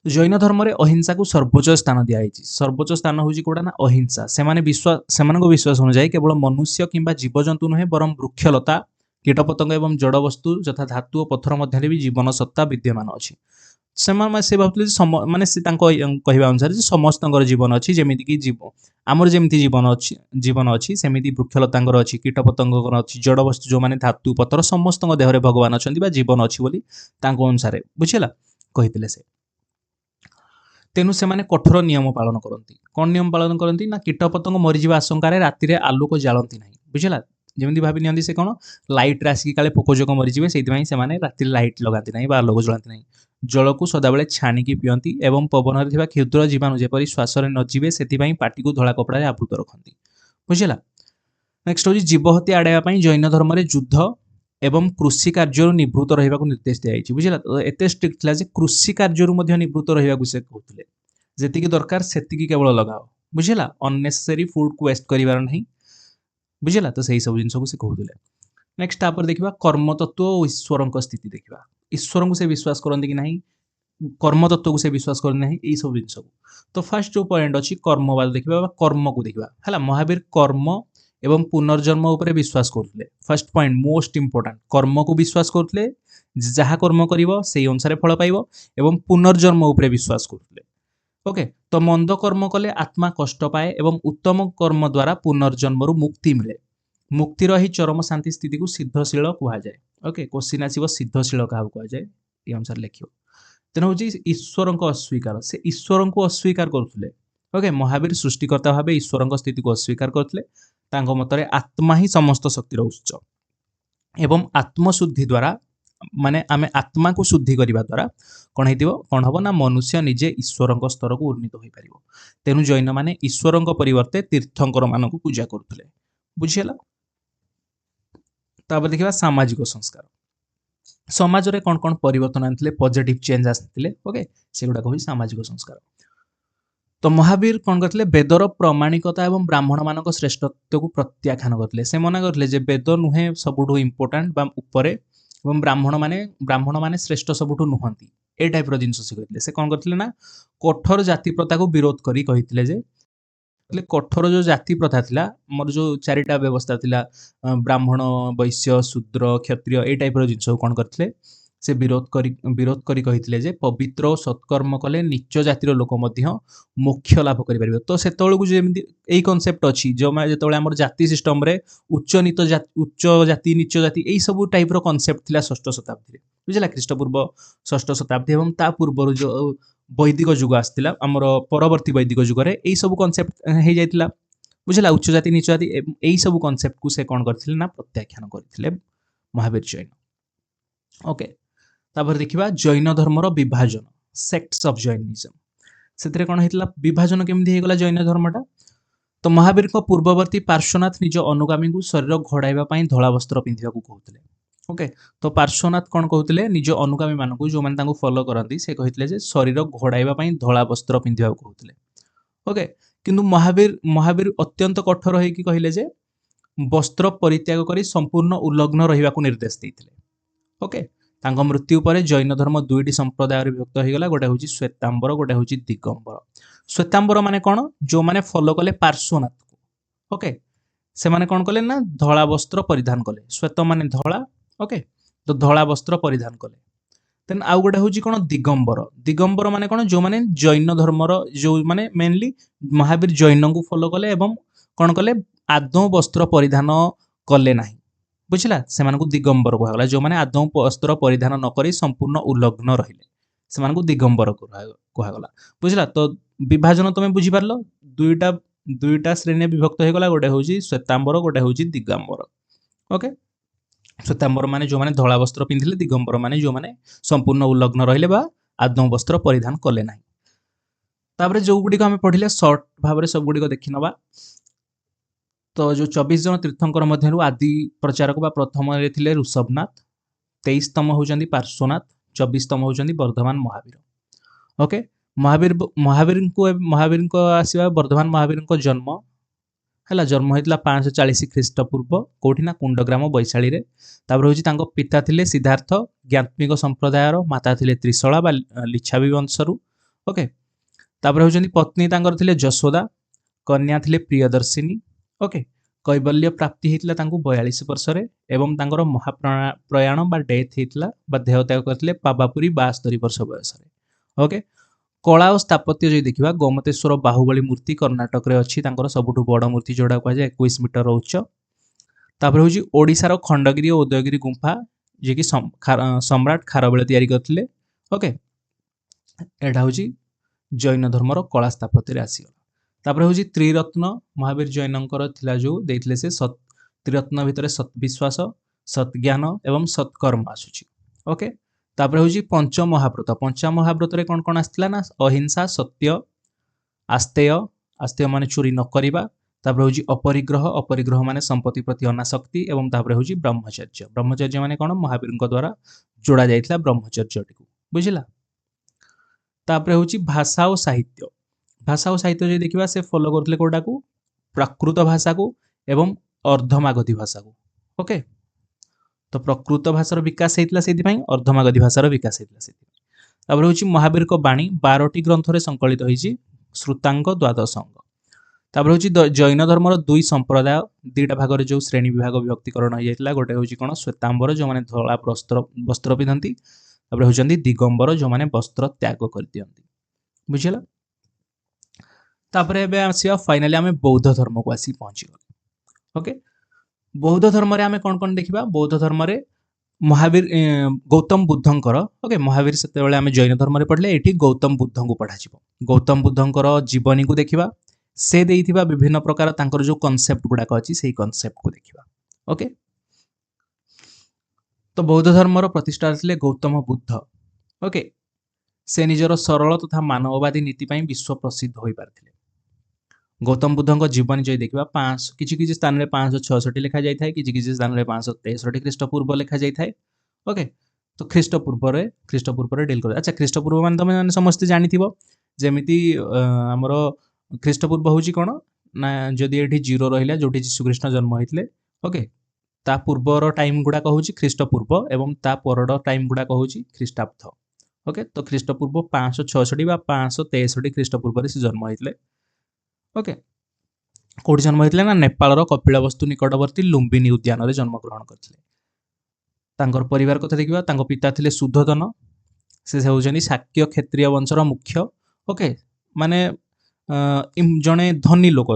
Speaker 1: जैन धर्म रे अहिंसा को सर्वोच्च स्थान दिया जायछि। सर्वोच्च स्थान होची कोडा ना अहिंसा सेमानको विश्वास अनुसार केवल मनुष्य किंबा जीवजंतु नुहे बरम वृक्षलता कीटपतंग एवं जड़ वस्तु यथा धातु और पत्थर मध्य भी जीवन सत्ता विद्यमान अच्छी से भावुले माने से कहवा अनुसार समस्त जीवन अच्छी जमीक कि जीव आमर जमी जीवन अच्छी सेमती वृक्षलता अच्छी कीटपतंग अच्छी जड़ वस्तु जो मैंने धातु पत्थर समस्त देहरे भगवान अच्छा जीवन अच्छी बोली अनुसार बुझेगा कहते से। तेणु से कठोर नियम पालन करती कौन नियम पालन करती ना कीटपतंग मरीजा आशंकार राति आलोक जालती ना बुझेगा जमी भावी नि से कौन लाइट रे आसिक काले पोकजोक मरीजे से राति लाइट लगाती ना आलोक जलाती ना जल को सदाबले छाणिकी पियंती एवं पवन में क्षुद्र जीवाणु जेपरी श्वास नजीवे से पार्टी को धला कपड़ा आवृत रखती बुझेगा। नेक्स्ट हूँ जीव हत्या आड़ाई जैन धर्म में युद्ध एवं कृषि कार्य निवृत्त रहा निर्देश दिखाई बुझेगा। तो एत स्ट्रिक्ट था कृषि कार्य निवृत्त रहा से कहते जी दरकार से केवल लगाओ बुझेगा अननेसेसरी फूड को वेस्ट करार नहीं बुझेगा। तो सही सब जिन से कहते। नेक्स्ट तापर देखा कर्म तत्व और ईश्वर स्थिति देखा ईश्वर को से विश्वास करती कि नहीं कर्म तत्व को से विश्वास करते ना यही सब जिन। तो फास्ट जो पॉइंट अच्छी कर्मवाद देखा कर्म को देखा है महावीर कर्म एवं पुनर्जन्म उपर विश्वास करते। फर्स्ट पॉइंट मोस्ट इंपोर्टाट कर्म को विश्वास करते जहाँ कर्म कर से अनुसार फल पाइब एवं पुनर्जन्म उपर विश्वास करते ओके। तो मंद कर्म कले आत्मा कष्ट पाए एवं उत्तम कर्म द्वारा पुनर्जन्म मुक्ति मिले मुक्तिर ही चरम शांति स्थिति को सिद्धशील कहुए ओके। क्वेश्चन आसो सिद्धशील क्या कहुए ये अनुसार लिख तेना हूँ ईश्वर अस्वीकार से ईश्वर को अस्वीकार करते ओके। महावीर सृष्टिकर्ता भाव ईश्वर स्थिति को अस्वीकार करते मतरे आत्मा ही समस्त शक्तिर उत्स एवं आत्मशुद्धि द्वारा माने आमे आत्मा को शुद्धि करबा द्वारा कौन हेतिबो कौन हबो ना मनुष्य निजे ईश्वरक स्तर को उन्नीत होई परिबो। तेनु जैन माने ईश्वरक परिवर्ते तीर्थंकर मानक पूजा करथुले। बुझियला। तापर देखिबा सामाजिक संस्कार। समाज रे कौन कौन परिवर्तन आनथिले पॉजिटिव चेंज आसथिले ओके सेगुडा को सामाजिक संस्कार। तो महावीर कौन करथिले वेदर प्रामाणिकता एवं ब्राह्मण मानक श्रेष्ठत्व को प्रत्याख्यान करथिले। से मना करथिले जे वेद नुहे सबुठु इंपोर्टेंट बा उपरे एवं ब्राह्मण माने श्रेष्ठ सबुठु नुहंती ए टाइप रो जिंस से कहथिले। से कौन करथिले ना कठोर जाति प्रथा को विरोध करी कहिथिले जे कठोर जो जाति प्रथा थिला मोर जो चारिटा व्यवस्था थिला ब्राह्मण वैश्य शूद्र क्षत्रिय ए टाइप रो जिंस कौन करथिले से विरोध करी कहिथिले जे पवित्र और सत्कर्म कले नीच जातिर लोक मध्य मोक्ष लाभ करि परिबे। तो सेतळकु जेमि एई कांसेप्ट अछि जो मा जेतळे हमर जाति सिस्टम रे उच्च जाति नीच जाति एई सब टाइप रो कांसेप्ट थिला 6ठ शताब्दी रे बुझला ख्रीष्टपूर्व 6ठ शताब्दी एवं ता पूर्व जो वैदिक युग आस्तिला हमर परवर्ती वैदिक युग रे एई सब कांसेप्ट हे जाइतिला बुझला उच्च जाति नीच जाति एई सब कांसेप्ट को से कोन करथिले ना प्रत्याख्यान करथिले महावीर जैन। ओके तापर देखिबा जैन धर्मर विभाजन सेक्ट्स ऑफ जैनिज्म। सेतरे कोन हेतला विभाजन केमथि हेगला जैन धर्मटा। तो महावीर को पूर्ववर्ती पार्श्वनाथ निज अनुगामी को शरीर घोड़ाइबा पई धला वस्त्र पिंधिबा को कहउतले। ओके तो पार्श्वनाथ कोन कहउतले निज अनुगामी मानकु जो माने तांको फॉलो करंती से कहितले जे शरीर घोड़ाइबा पई धला वस्त्र पिंधिबा को कहउतले। ओके किंतु महावीर अत्यंत कठोर होई कि कहिले जे वस्त्र परित्याग करी संपूर्ण उल्लग्न रहिबा को निर्देश देइथिले। ओके तांको मृत्यु पर जैन धर्म दुईटी संप्रदाय विभक्त होईगला गोटे हूँ श्वेतांबर गोटे हूँ दिगंबर। श्वेतांबर माने कौन जो माने फॉलो कले पार्श्वनाथ को ओके से माने कौन कले ना धला वस्त्र परिधान कले श्वेत माने धला ओके तो धला वस्त्र परिधान कले। देन आउ गोटे हूँ कौन दिगंबर। दिगंबर माने कौन जो माने जैन धर्मर जो माने मेनली महावीर जैन को फॉलो कले एवं कौन कले आदौ वस्त्र परिधान कले नाही बुझला से दिगंबर कहला जो माने आदौ वस्त्र परिधान न करी संपूर्ण उल्लग्न रहिले से दिगंबर कहला बुझला। तो विभाजन तुम बुझी पारलो दुईटा श्रेणी विभक्त होगला गोटे हूँ श्वेतांबर गोटे हूँ दिगंबर। ओके श्वेतांबर माने जो माने धला वस्त्र पिंधिले दिगंबर माने जो माने संपूर्ण उल्लग्न रहिले बा आदौ वस्त्र परिधान कले नाही। तापरे जो गुडी आमे पढिले शॉर्ट भाव रे सब गुडी देखि नबा। तो जो 24 जन तीर्थंकर मध्यरु आदि प्रचारक बा प्रथम रे थिले ऋषभनाथ 23 तम होउचंदी पार्श्वनाथ 24 तम होउचंदी वर्धमान महावीर। ओके महावीर को आसीबा वर्धमान महावीर को जन्म हला जन्म होइतला 540 ख्रीष्टपूर्व कोठी ना कुंडग्राम वैशाली रे। तापर होउची तांको पिता थिले सिद्धार्थ ज्ञात्मिक संप्रदायर माता थिले त्रिशला बा लिच्छावी वंशरु। ओके तापर होउचंदी पत्नी तांकर थिले जशोदा कन्या थिले प्रियदर्शिनी। ओके कैबल्य प्राप्ति हेतला तांको 42 वर्ष रे एवं तांकर महाप्रयाण बा डेथ हेतला बा देहत्याग करथिले पाबापुरी 72 वर्ष बयस रे। ओके कला और स्थापत्य जो देखिबा गोमतेश्वर बाहुबली मूर्ति कर्नाटक रे अछि तांकर सबुठु बड़ मूर्ति जोडा को जाय 21 मीटर उच्च। तापर होची ओडिसा रो खंडगिरी और उदयगिरी गुंफा जे कि सम्राट खारबेल तयारी करथिले। ओके एटा होची जैन धर्मर कला स्थापत्य रे आसी। तापर होची त्रिरत्न महावीर जैनकर थिला जो देथिले से त्रिरत्न भितर सत्विश्वास सत्ज्ञान एवं सत्कर्म आसुची। ओके तापर होची पंच महाव्रत रे कोन कोन आस्तिला ना अहिंसा सत्य आस्तेय माने चोरी न करिबा। तापर होची अपरिग्रह माने संपत्ति प्रति अनासक्ति एवं तापर होची ब्रह्मचर्य माने कोन महावीरଙ୍କ द्वारा जोड़ा जाइतला ब्रह्मचर्य टिकु बुझिला। तापर होची भाषा और साहित्य जे देखिबा से फॉलो करथिले कोटा को प्राकृत भाषा को एवं अर्धमागधी भाषा को। ओके तो प्रकृत भाषार विकास हेतला सेति पई अर्धमागधी भाषार विकास हेतला सेति। तापर होची महावीर को बाणी 12टी ग्रंथ रे संकलित होईची श्रुतांग द्वादश अंग। तापर होची जैन धर्मर दुई संप्रदाय दुईटा भाग रे जो श्रेणी विभाग विभक्तिकरण हो जाइतला गोटे होची कोन श्वेतांबर जो माने धला वस्त्र पिंधंती तापर होचंदी दिगंबर जो माने वस्त्र त्याग कर दियंती बुझिला। तापर एबे आसीया फाइनली आमे बौद्ध धर्म को आसी पहुंची गले। ओके बौद्ध धर्म रे आमे कोन कोन देखिबा बौद्ध धर्म रे महावीर गौतम बुद्धंकर ओके महावीर सेते बेले आमे जैन धर्म रे पढले एठी गौतम बुद्धं को पढा जिवो। गौतम बुद्धंकर जीवनी को देखिबा से देइथिबा विभिन्न प्रकार तांकर जो कांसेप्ट गुडा अछि सेही कांसेप्ट को देखिबा। ओके तो बौद्ध धर्मर प्रतिष्ठा थे गौतम बुद्ध। ओके, से निजर सरल तथा मानववादी नीति ପାଇଁ विश्व प्रसिद्ध होई पारथिले। गौतम बुद्धଙ୍କ जीवन जय देखिबा 500 किछि स्थान रे 566 लिखा जाय थाए, किछि स्थान रे 563 ख्रीष्टपूर्व लिखा जाय थाए। ओके, तो ख्रीष्टपूर्व रे डील कर। अच्छा, ख्रीष्टपूर्व माने तमे माने समस्त जानिथिबो, जेमिति हमर ख्रीष्टपूर्व होउची कोन ना, जदि एठी 0 रहिला जोठी यीशु कृष्ण जन्म होइतले। ओके, ता पूर्वर टाइम गुडा कहूची ख्रीष्टपूर्व एवं ता परड टाइम गुडा कहूची ख्रीष्टाब्द। ओके, तो ख्रीष्टपूर्व 566 बा 563 ख्रीष्टपूर्व रे से जन्म होइतले। ओके, कोठी जन्म होइतले ना, नेपालर कपिलवस्तु निकटवर्ती लुम्बिनी उद्यान रे जन्म ग्रहण करथिले। तांकर परिवार कथा देखिबा, तांको पिता थिले सुद्धोधन, से होउछनी शाक्य क्षत्रिय वंशर मुख्य। ओके, माने जणे धनी लोक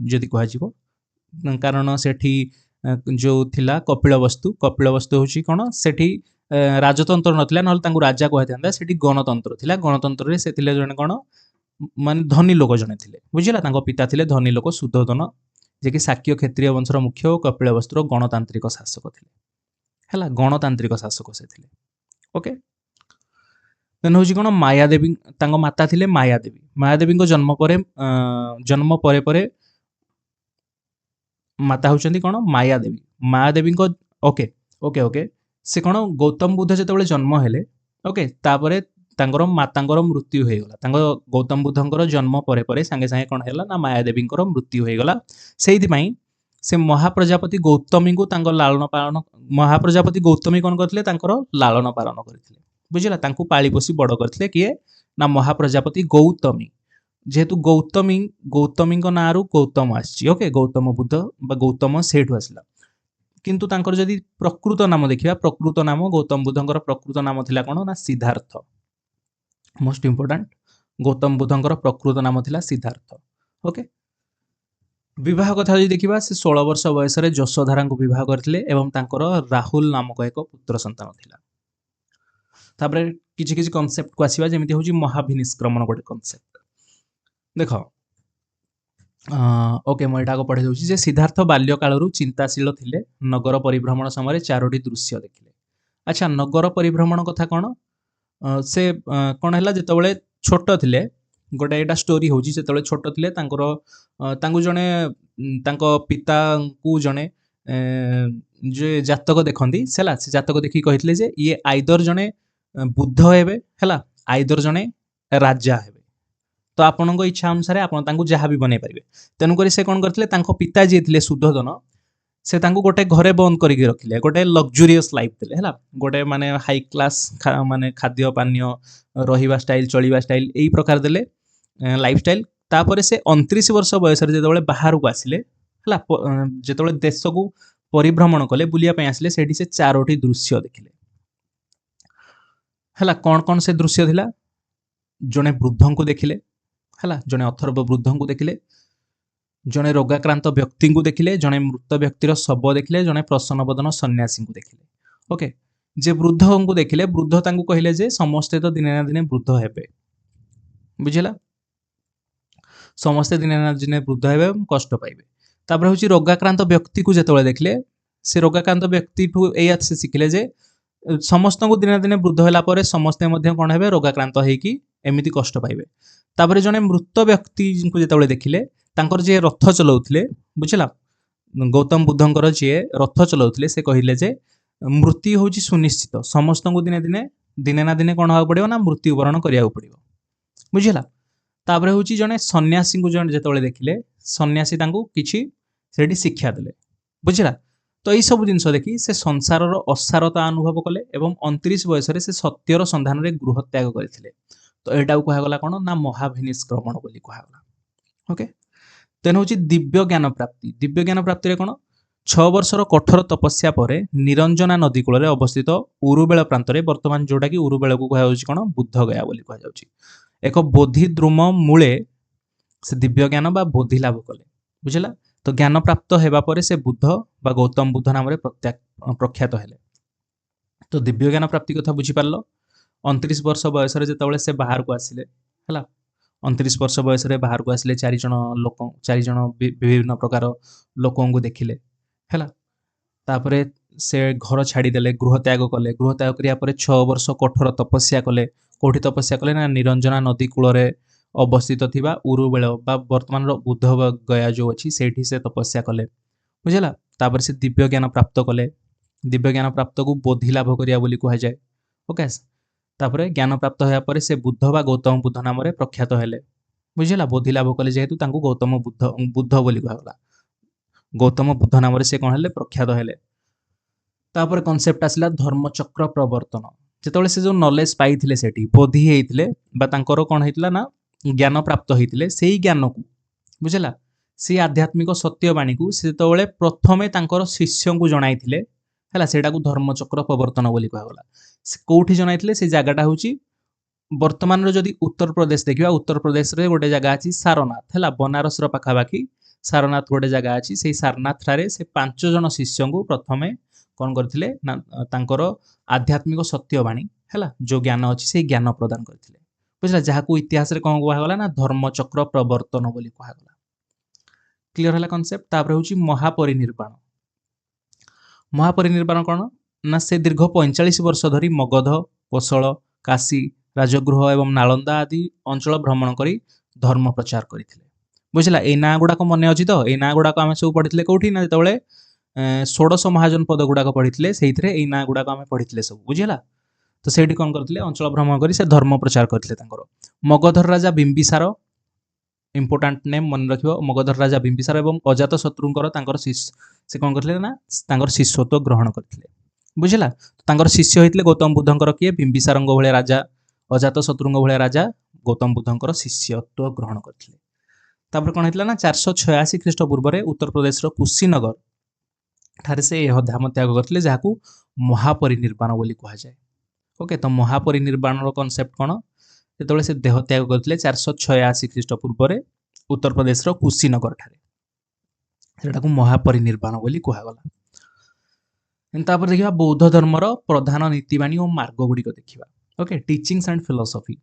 Speaker 1: जदि कहा जीवो, कारण सेठी जो थिला कपिलवस्तु होउची कोन, सेठी राजतंत्र नथिला, नहले तांको राजा कहै थांदा, सेठी गणतंत्र थिला। गणतंत्र रे से थिले जणे कोन, माने धनी लोक जणे थिले, बुझिला। तांको पिता थिले धनी लोक सुद्धोधन, जे कि शाक्य क्षत्रिय वंशर मुख्य और कपिलवस्तुर गणतांत्रिक शासक थिले। हैला, गणतांत्रिक शासक से थिले। ओके, देन होउची कोन, मायादेवी तांको माता थिले मायादेवी। मायादेवी को जन्म परे परे माता होउचंदी कोन, मायादेवी। मायादेवी को ओके ओके ओके से कोन, गौतम बुद्ध जेतेबेले जन्म हेले, ओके, तापरे तांकर मातांकर मृत्यु हो गला। तांको गौतम बुद्धंकर जन्म परे परे संगे संगे कोन हैला ना, मायादेवींकर मृत्यु हो गला। सेहि दिमाई से महाप्रजापति गौतमी को तांको लालन पालन, महाप्रजापति गौतमी कोन करथिले, तांकर लालन पालन करथिले, बुझिला। तांको पाली पोसी बड़ करथिले किए ना, महाप्रजापति गौतमी। जेहेतु गौतमी को नारू गौतम आछि। ओके, गौतम बुद्ध बा गौतम सेठु आसला, किंतु तांकर जदि प्रकृत नाम देखिबा, प्रकृत नाम गौतम बुद्धंकर प्रकृत नाम थिला कोन ना, सिद्धार्थ। मोस्ट इंपोर्टेंट, गौतम बुद्धंकर प्रकृत नाम थिला सिद्धार्थ। ओके, विवाह कथा जदि देखिबा, से 16 वर्ष बयस रे यशोधरा को विवाह करथिले एवं तांकर राहुल नामक एक पुत्र संतान थिला। तापरे किछि किछि कांसेप्ट को आसीबा, जेमिति होची महाभिनिष्क्रमण गोटे कांसेप्ट देखो। ओके, मैं एटा को पढ़े दउची जे सिद्धार्थ बाल्य कालरू चिंताशील थिले, नगर परिभ्रमण समय 4टी दृश्य देखिले। अच्छा, नगर परिभ्रमण कथा कोन, से कोन हैला, जेतेबेले छोट थिले, गोटे एटा स्टोरी होची, जेतेबेले छोट थिले तांकर तांकु जणे तांको पिता को जणे जे जातक देखंदी सेला, से जातक देखि कहितले जे ये आइदर जणे बुद्ध हेबे, हैला, आइदर जणे राजा हेबे। तो आपनको इच्छा अनुसार आपण तांकु जहा भी बनै परिबे। तेनु करी से कोन करथिले, तांको पिता जे थिले सुद्धोधन, से तांकु गोटे घरे बंद करिके रखिले, गोटे लग्जूरियस लाइफ देले, हैला, गोटे माने हाई क्लास माने खाद्य पानीय रहिबा स्टाइल, चलिबा स्टाइल, एई प्रकार देले लाइफ स्टाइल। तापरे से 29 वर्ष बयस रे जेतेबेले बाहर को आसिले, हैला, जेतेबेले देश को परिभ्रमण कले, बुलिया पय आसिले, सेठी से 4टी दृश्य देखिले। हैला, कोन कोन से दृश्य थिला, जणे वृद्धं को देखिले, हैला, जणे अथर्व वृद्धं को देखिले, जणे रोगाक्रांत व्यक्ति को देखिले, जणे मृत व्यक्तिर शव देखिले, जणे प्रसन्नवदन सन्यासी को देखिले। ओके, जे वृद्धं को देखिले, वृद्ध तांको कहिले जे समस्ते तो दिने ना दिने वृद्ध हेबे, बुझिला, समस्ते दिने ना दिने वृद्ध हेबे, कष्ट पाइबे। तापर होची रोगाक्रांत व्यक्ति को जेतेबेले देखिले, से रोगाक्रांत व्यक्ति ठू एया से सिखिले जे समस्त को दिने दिने वृद्ध होला परे समस्ते मध्य कोन हेबे, रोगाक्रांत हेकी एमिति कष्ट पाइबे। तापर जणे मृत व्यक्ति को जेतेबेले देखिले, तांकर जे रथ चलाउथिले, बुझिला, गौतम बुद्धंकर जे रथ चलाउथिले, से कहिले जे मृत्यु होची सुनिश्चित, समस्त को दिने ना दिने कोन होबा पड़िबो ना, मृत्यु वरण करिया पड़िबो, बुझिला। तापर होची जणे सन्यासी को जणे जेतेबेले देखिले, सन्यासी तांको किछि सेठी शिक्षा देले, बुझिला। तो यही सब जिनस देखि से संसारर असारता अनुभव कले एवं 29 बयस रे से सत्यर संधान रे गृह त्याग करथिले। तो एटा को कहा गला कोन ना, महाभिनिष्क्रमण बोली कहा गला। ओके, तेन होची दिव्य ज्ञान प्राप्ति। दिव्य ज्ञान प्राप्ति रे कोन, 6 वर्षर कठोर तपस्या परे निरंजना नदी कूल अवस्थित उरुबेल प्रांत रे, वर्तमान जोटा कि उरुबेल को कहा जाउची कोन, बुद्ध गया बोली कहा जाउची, एक बोधि द्रुम मूले से दिव्य ज्ञान बा बोधि लाभ कले, बुझिला। तो ज्ञान प्राप्त हेबा परे से बुद्ध बा गौतम बुद्ध नाम रे प्रख्यात हेले। तो दिव्य ज्ञान प्राप्ति कथा बुझी पारलो। 29 वर्ष बयस रे जेतेबेले से बाहर को आसिले, हैला, 29 वर्ष बयस रे बाहर को आसिले, 4 जण विभिन्न प्रकार लोकों को देखिले, हैला। तापरे से घर छाड़ीदेले गृह त्याग कले गृह त्याग करिया परे 6 वर्ष कठोर तपस्या कले कोठी तपस्या कले ना निरंजना नदी कूल अवस्थित थिबा उरुबेल बा वर्तमान बुद्ध गया जो अच्छी सेठी से तपस्या कले बुझला तापर से दिव्य ज्ञान प्राप्त कले दिव्य ज्ञान प्राप्त को बोधि लाभ करिया बोली कहा जाए ओके तापर ज्ञान प्राप्त होया परे से बुद्ध बा गौतम बुद्ध नाम रे प्रख्यात हेले बुझला बोधि लाभ कले जेहेतु तांको गौतम बुद्ध बुद्ध बोली कहला गौतम बुद्ध नाम रे से कोन हेले प्रख्यात हेले तापर कॉन्सेप्ट आसला धर्मचक्र प्रवर्तन जेतेबेले से जो नॉलेज पाइथिले सेठी बोधि हेइथिले बा तांकर कोन हेइतिला ना ज्ञान प्राप्त हेइथिले सेही ज्ञान को बुझला से आध्यात्मिक सत्यवाणी को से जेतेबेले प्रथमे तांकर शिष्य को जणाइथिले हैला सेटा को धर्मचक्र प्रवर्तन बोली कहला से कोठी जणाइथिले से जगहटा होची वर्तमान रो जदी उत्तर प्रदेश देखिबा उत्तर प्रदेश रे गोटे जगह अछि सारनाथ हैला बनारस रो पाखाबाकी सारनाथ गोटे जगह अछि सेही सारनाथ ठारे से 5 जन शिष्य को प्रथमे कोन करथिले ना तांकर आध्यात्मिक सत्यवाणी हैला जो ज्ञान अछि से ज्ञान प्रदान करथिले बुझला जहा को इतिहास रे कोन कहला ना धर्मचक्र प्रवर्तन बोली कहला क्लियर है कॉन्सेप्ट तापर होची महापरिनिर्वाण महापरिनिर्वाण कौन ना से दीर्घ 45 वर्ष धरी मगध कोशल काशी राजगृह एवं नालंदा आदि अंचल भ्रमण करी धर्म प्रचार करथिले बुझला ए ना गुडा को मने अछि तो ए ना गुडा को हम सब पढितले कोठी ना जेतबेले 16 महाजन पद गुडा को पढितले सेइथरे ए ना गुडा को हम पढितले सब बुझला तो सेठी कोन करथिले अंचल भ्रमण करी से धर्म प्रचार करथिले तांकर मगधर राजा बिंबिसार इंपोर्टेंट नेम मन रखियो मगधर राजा बिंबिसार एवं अजात शत्रुंकर तांकर शिष्य से कोन करथिले ना तांकर शिष्यत्व ग्रहण करथिले बुझला तांकर शिष्य होइतले गौतम बुद्धंकर किए बिंबिसारंग भले राजा अजात शत्रुंग भले राजा गौतम बुद्धंकर शिष्यत्व ग्रहण करथिले तापर कोन हेतला ना 486 ख्रीष्टपूर्व रे उत्तर प्रदेश रो कुशीनगर ठारे से यह धाम त्याग करथिले जाहाकू महापरिनिर्वाण बोली कहा जाए ओके तो महापरिनिर्वाण रो कांसेप्ट कोन जेतबेले से देह त्याग करथिले 486 ख्रीष्टपूर्व रे उत्तर प्रदेश रो कुशीनगर ठारे सेटा को महापरिनिर्वाण बोली कहा गला तापर देखिबा बौद्ध धर्मर प्रधान नीतिबाणी और मार्ग गुडी को देखिबा ओके टीचिंग्स एंड फिलोसफी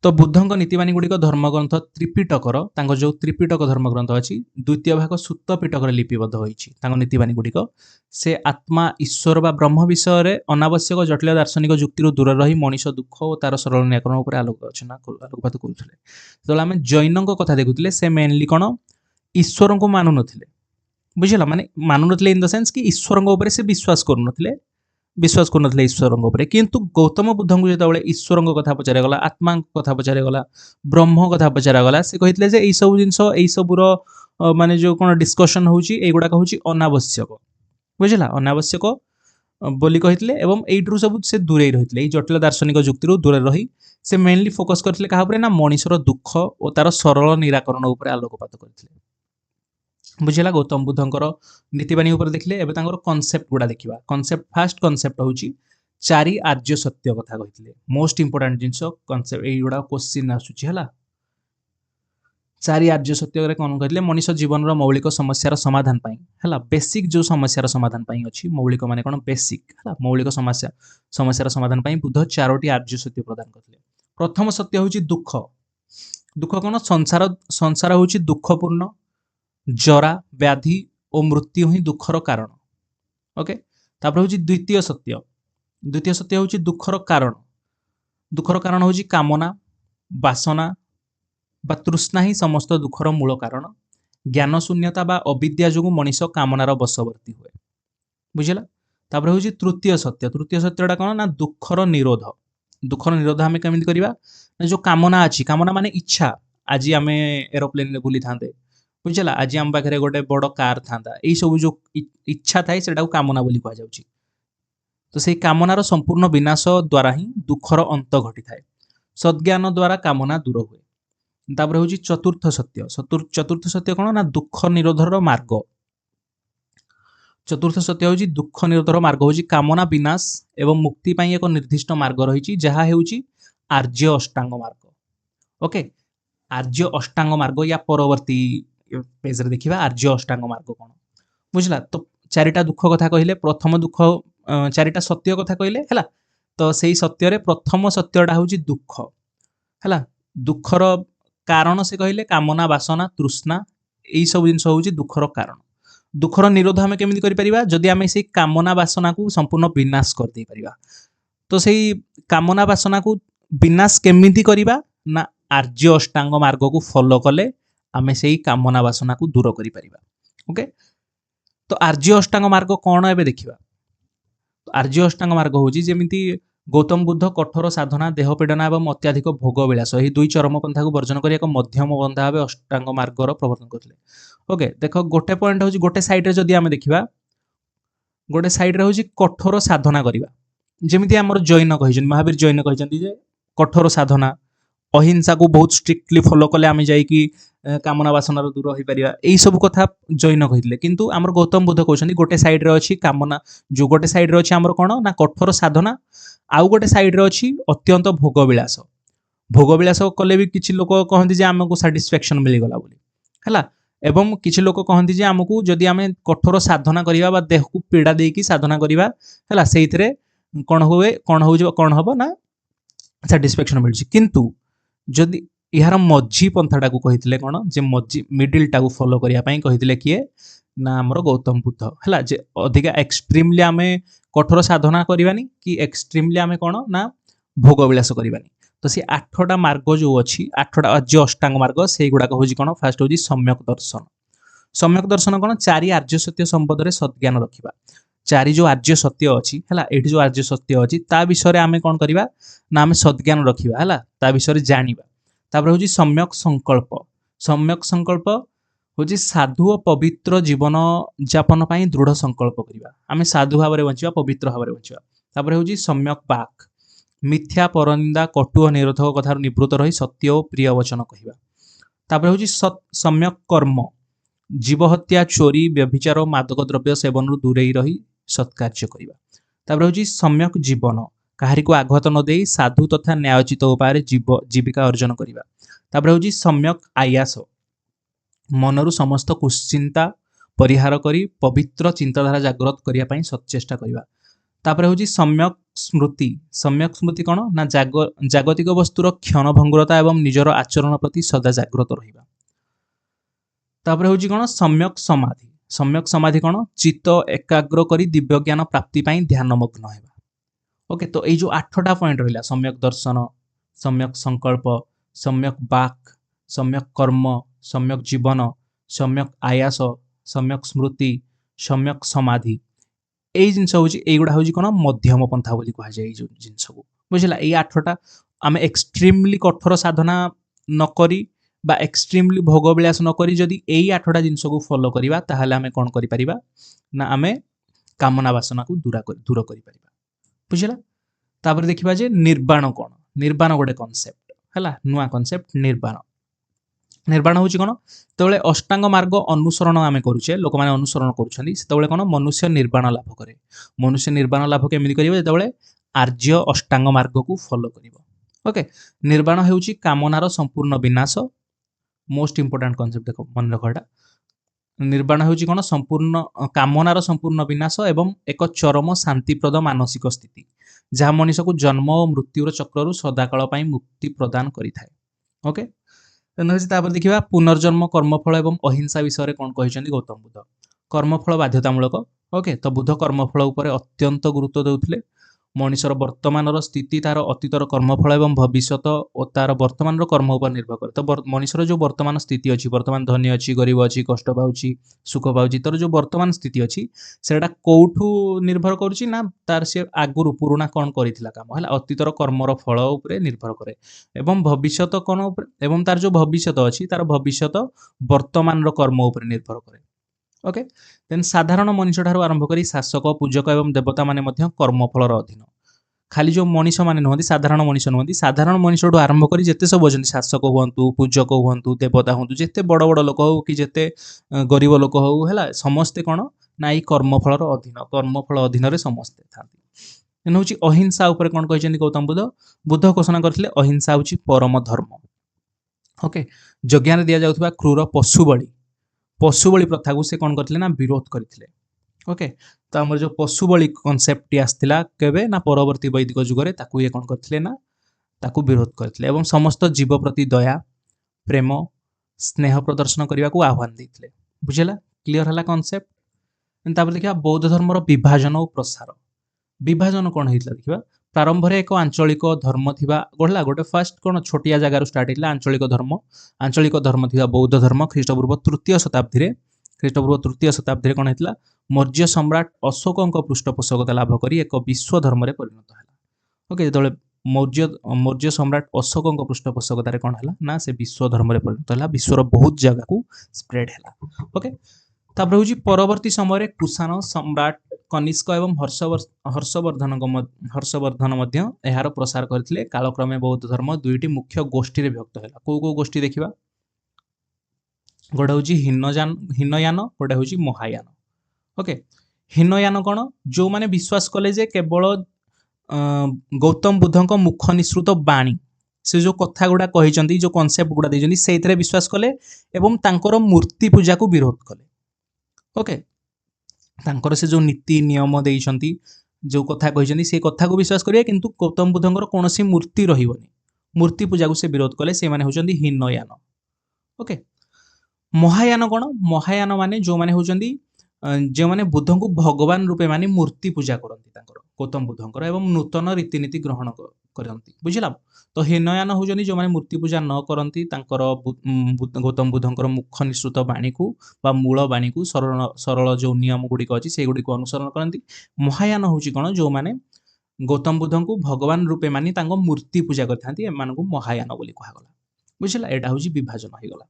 Speaker 1: तो बुद्धंक नीतिबाणी गुडी को धर्मग्रंथ त्रिपिटकर तांको जो त्रिपिटक धर्मग्रंथ अछि द्वितीय भाग सुत्त पिटक रे लिपिबद्ध होईछि तांको नीतिबाणी गुडी को से आत्मा ईश्वर बा ब्रह्म विषय रे अनावश्यक जटिल दार्शनिक युक्ति रो दूर रही मनुष्य दुख और तार सरल निराकरण ऊपर आलोकपात करूथिले तो हम जैनक कथा देखुथिले से मेनली कोन ईश्वर को मानु नथिले बुझिला माने मानु नथिले इन द सेंस कि ईश्वर ऊपर से विश्वास करू नथिले ईश्वर ऊपर किंतु गौतम बुद्ध को जेतबेले ईश्वर कथा पचारे गला आत्मा कथा पचारे गला ब्रह्म कथा पचारा गला से कहितले जे एई सब जिंस एई सबुर माने जो कोन डिस्कशन होउची एई गुडा होउची अनावश्यक बुझिला अनावश्यक बोली कहितले एवं एइट्रु सब से दूरे रहितले एई जटिल दार्शनिक युक्ति रो दूरे रही से मेनली फोकस करथिले कहा ऊपर ना मनुष्यर दुख और तार सरल निराकरण ऊपर आलोकपात करथिले बुझिला गौतम बुद्धंकर नीतिबाणी ऊपर देखले एबे तांकर कांसेप्ट गुडा देखिबा कांसेप्ट फर्स्ट कांसेप्ट होउची चारि आर्य सत्य कथा कहितले मोस्ट इंपोर्टेंट जिंस कांसेप्ट एई गुडा क्वेश्चन आसुची हला चारि आर्य सत्य रे कोन कहितले मनुष्य जीवन रो मौलिक समस्या रो समाधान पाई हला बेसिक जो समस्या रो समाधान पाई अछि मौलिक माने कोन बेसिक हला मौलिक समस्या रो समाधान पाई बुद्ध चारोटी आर्य सत्य प्रदान करथिले प्रथम सत्य होउची दुख दुख कोन संसार होउची दुखपूर्ण जरा व्याधि और मृत्यु ही दुखर कारण ओके तापर होची द्वितीय सत्य होची दुखर कारण होची कामना वासना बा तृष्णा ही समस्त दुखर मूल कारण ज्ञान शून्यता बा अविद्या जो मनुष्य कामनार बशवर्ती हुए बुझिला तापर होची तृतीय सत्यटा कोन ना दुखर निरोध आमे केमिति करिबा जो कामना अछि कामना माने इच्छा आज आमे एरोप्लेन रे बुली थांते बुझला आज आम पाखे गोटे बड़ कार था यही सब जो इच्छा थाए से कामना बोली कह जाउची तो से कामनार संपूर्ण विनाश द्वारा ही दुखर अंत घटी थाए सद्ज्ञान द्वारा कामना दूर हुए तापर होची चतुर्थ सत्य कोन ना दुख निरोधर मार्ग चतुर्थ सत्य होची दुख निरोधर मार्ग होची कामना विनाश एवं मुक्ति पाई एक निर्दिष्ट मार्ग रही जहा हेउची आर्य अष्टांग मार्ग ओके आर्य अष्टांग मार्ग या परवर्ती पेज रे देखिबा आर्य अष्टांग मार्ग कोन बुझला तो चारिटा दुख कथा कहिले प्रथम दुख चारिटा सत्य कथा कहिले हला तो सेही सत्य रे प्रथम सत्यटा होची दुख हला दुखर कारण से कहिले कामना वासना तृष्णा एई सब जिंस होची दुखर कारण दुखर निरोध आम केमी कर जदि आम से कामना वासना को संपूर्ण विनाश कर दे परिबा। तो से कामना वासना को विनाश केमिति करबा ना आर्य अष्टांग मार्ग को फॉलो कले आम से कामना वासना को दूर कर परिबा। ओके, तो आर्य अष्टांग मार्ग कौन एबे देखिबा। तो आर्य अष्टांग मार्ग होची जेमिति गौतम बुद्ध कठोर साधना देहपीड़ना एवं अत्याधिक भोग विलास यही दुई चरम पंथा को वर्जन कर एक मध्यम पंथा भाव अष्टांग मार्गर प्रवर्तन करते। ओके, देख गोटे पॉइंट हूँ गोटे साइड जदि आम देखा गोटे साइड हूँ कठोर साधना करवा जमी आम जैन कही महावीर जैन कहते कठोर साधना अहिंसा को बहुत स्ट्रिक्टली फॉलो कले आम जाइकी कामना वासनार दूर हो पार यही सब कथा जैन कहते किंतु आम गौतम बुद्ध कहते गोटे सैड्रे अच्छी कामना जो गोटे सैड्रे अच्छी आम कौन ना कठोर साधना आउ गोटे सैड्रे अच्छी अत्यंत भोग विलास कले भी किसी लोक कहते आमको साटिस्फैक्शन मिलगला है एवं किसी लोक कहते आमको जदि आम कठोर साधना करवा देह को पीड़ा देकी साधना करवा है से कौन हुए कौन हम ना साटिस्फैक्शन मिलूँ किंतु जदि यार मझी पंथाटा को कही कौन जे मझी मिडिलटा को फॉलो करने कही किए ना आमर गौतम बुद्ध है जे अधिका एक्सट्रीमली आम कठोर साधना करवानी कि एक्सट्रीमली आम कौन ना भोग विलास करवानी। तो सी 8टा मार्ग जो अच्छी 8टा आर्य अष्टांग मार्ग से गुड़ाक हूँ कौन फास्ट हूँ सम्यक दर्शन। सम्यक दर्शन कौन 4 आर्य सत्य संबंध में सद्ज्ञान रखा 4 जो आर्य सत्य अच्छी है ये जो आर्य सत्य अच्छी ता विषय आम कौन करवा ना आम सद्ज्ञान रखा है ता विषय जाना। तापर हूँ सम्यक संकल्प हूँ साधु और पवित्र जीवन यापन पर दृढ़ संकल्प करवा आम साधु भाव में बचा पवित्र भाव में बचा। तापर हूँ सम्यक बाक मिथ्या परनिंदा कटु और निरोधक कथार निवृत्त रही सत्य और प्रिय वचन कहवा। तापर हूँ सम्यक कर्म जीव हत्या चोरी व्यभिचार मादक द्रव्य सेवन दूरे रही सत्कार्य करवा। तापर हूँ सम्यक जीवन काहारी को आघात न दे साधु तथा न्यायोचित उपाय जीविका अर्जन करवा। तापर हूँ सम्यक आयास मनरु समस्त कुश्चिंता परिहार करी पवित्र चिंताधारा जागृत करने सचेष्टा करवा। तापर हूँ सम्यक स्मृति कौन ना जागतिक वस्तुर क्षणभंगुरता एवं निजर आचरण प्रति सदा जागृत रहिबा। तापर हूँ कौन सम्यक समाधि कौन चित्त एकाग्र करी दिव्य ज्ञान प्राप्ति ध्यानमग्न होगा। ओके, तो ये जो 8टा पॉइंट रहा सम्यक दर्शन सम्यक संकल्प सम्यक बाक सम्यक कर्म सम्यक जीवन सम्यक आयास सम्यक स्मृति सम्यक समाधि यही जिनस हूँ युवा हूँ कौन मध्यम पंथा बोली कहुए जिनस को बुझला। ये 8टा आम एक्सट्रीमली कठोर साधना नक एक्सट्रीमली भोग विलास नक जदि यही 8टा जिनस को फॉलो करवा ताहले आम कौन करिपरिबा ना आम कामना वासना को दूर कर बुझला। तापर देखिबा जे निर्वाण कौन निर्वाण गोटे कॉन्सेप्ट है नुआ कॉन्सेप्ट निर्वाण हूँ कौन तो अष्टांग मार्ग अनुसरण आम करुचे लोक मैंने अनुसरण करुँच कौन मनुष्य निर्वाण लाभ करे। मनुष्य निर्वाण लाभ केमी कर जो आर्य अष्टांग मार्ग को फॉलो कर। ओके, निर्वाण हूँ कामनार संपूर्ण विनाश मोस्ट इंपोर्टेंट कॉन्सेप्ट देख मन रखा निर्वाण हूँ कौन संपूर्ण कामनार संपूर्ण विनाश एवं एक चरम शांतिप्रद मानसिक स्थिति जहाँ मनीष को जन्म और मृत्युर चक्रु सदाकाल मुक्ति प्रदान करिथाए। ओके, तापर देखिबा पुनर्जन्म कर्मफल एवं अहिंसा विषय कौन कहते गौतम बुद्ध कर्मफल बाध्यतामूलक। ओके, तो बुद्ध कर्मफल उपर अत्यंत गुरुत्व देउथिले मनीषर वर्तमान स्थिति तार अतीतर कर्मफल एवं भविष्यत और तार वर्तमान कर्म उपर निर्भर करे। तो मनीषर जो वर्तमान स्थिति अच्छी वर्तमान धनी अच्छी गरीब अच्छी कष्ट पाउची सुख पाउची तर जो वर्तमान स्थिति अच्छी सेटा कौठू निर्भर करुच्ची ना तार से आगुरु पुराणा कौन करिथिला काम है अतीतर कर्मर फल उपरे निर्भर करे एवं भविष्यत कौन उपरे एवं तार जो भविष्यत अच्छी तार भविष्यत वर्तमान कर्म उपरे निर्भर करे। ओके, देन साधारण मनीष ठारू आरंभ करी शासक पूजक एवं देवता माने मध्य कर्मफलर अधीन खाली जो मनीष माने नुहति साधारण मनीष नुहति साधारण मनीष आरंभ करी जेते सब अछंती शासक हुंतु पूजक हुंतु देवता हुंतु जेते बड़ बड़ लोक हो कि जेते गरीब लोक हो है समस्ते कौन ना ई कर्मफलर कर्मफल अधीन रे समस्ते थांती। हूँ अहिंसा उपर कौन कहते गौतम बुद्ध घोषणा करथिले अहिंसा हूँ परम धर्म। ओके, यज्ञ दि जाउथबा क्रूर पशु बलि प्रथा को से कौन करथिले ना विरोध करथिले। ओके, तो आमर जो पशु बलि कॉन्सेप्ट आसला केबे ना परवर्ती वैदिक जुगरे ताकू ये कौन करथिले ना ताकू विरोध करथिले एवं समस्त जीव प्रति दया प्रेम स्नेह प्रदर्शन करने को आह्वान देते। बुझेगा क्लीयर है कॉन्सेप्ट। तापर देखिए बौद्ध धर्मर विभाजन और प्रसार विभाजन कौन होता देखा प्रारंभ में एक आंचलिक धर्म थिबा गढ़ला गोटे फास्ट कौन छोटिया जगार स्टार्ट होता आंचलिक धर्म थिबा बौद्ध धर्म ख्रीष्टपूर्व तृतीय शताब्दी कौन होता मौर्य सम्राट अशोक पृष्ठपोषकता लाभ कर एक विश्व धर्म परिणत है ओके जो मौर्य सम्राट अशोक पृष्ठपोषकतार कौन है ना से विश्व धर्म परिणत है विश्वर बहुत जगह को स्प्रेड है ओके तापर हूँ परवर्ती समय कुषाण सम्राट कनिष्क एवं हर्षवर्धन यार प्रसार करते कालक्रमे बौद्ध धर्म दुईटी मुख्य गोष्ठी विभक्त है कौ गोष्ठी देखा गोटे हूँ हीनयान गोटे हूँ महायान ओके हीनयान कौन जो मैंने विश्वास कले जे केवल गौतम बुद्ध मुख निसृत बाणी से जो कथा गुड़ा कही जो कनसेप्ट गुड़ा देइछन्ती सेइथिरे विश्वास कले एवं तांकर मूर्ति पूजा को विरोध कले ओके तांकर से जो नीति नियम देइछन्ती जो कथा कही से कथा को विश्वास करिए किंतु गौतम बुद्धंकर कौन सी मूर्ति रहिबनी मूर्ति पूजा को से विरोध कले से माने होचन्ती हीनयान ओके महायान कौन महायान माने जो माने होचन्ती जो माने बुद्ध को भगवान रूपे माने मूर्ति पूजा करती गौतम बुद्धंकर एवं नूतन रीतिनीति ग्रहण करती बुझिला तो हीनयान होचन्ती जो माने मूर्ति पूजा न करती गौतम बुद्धंकर मुख निसृत बाणी को बा मूल बाणी को सरल जो नियम गुड़िक अच्छी से गुड़िक अनुसरण करती महायान हूँ कौन जो माने गौतम बुद्ध को भगवान रूपे मानी मूर्ति पूजा करते महायान बोली कहगला बुझिला एटा हूँ विभाजन होगला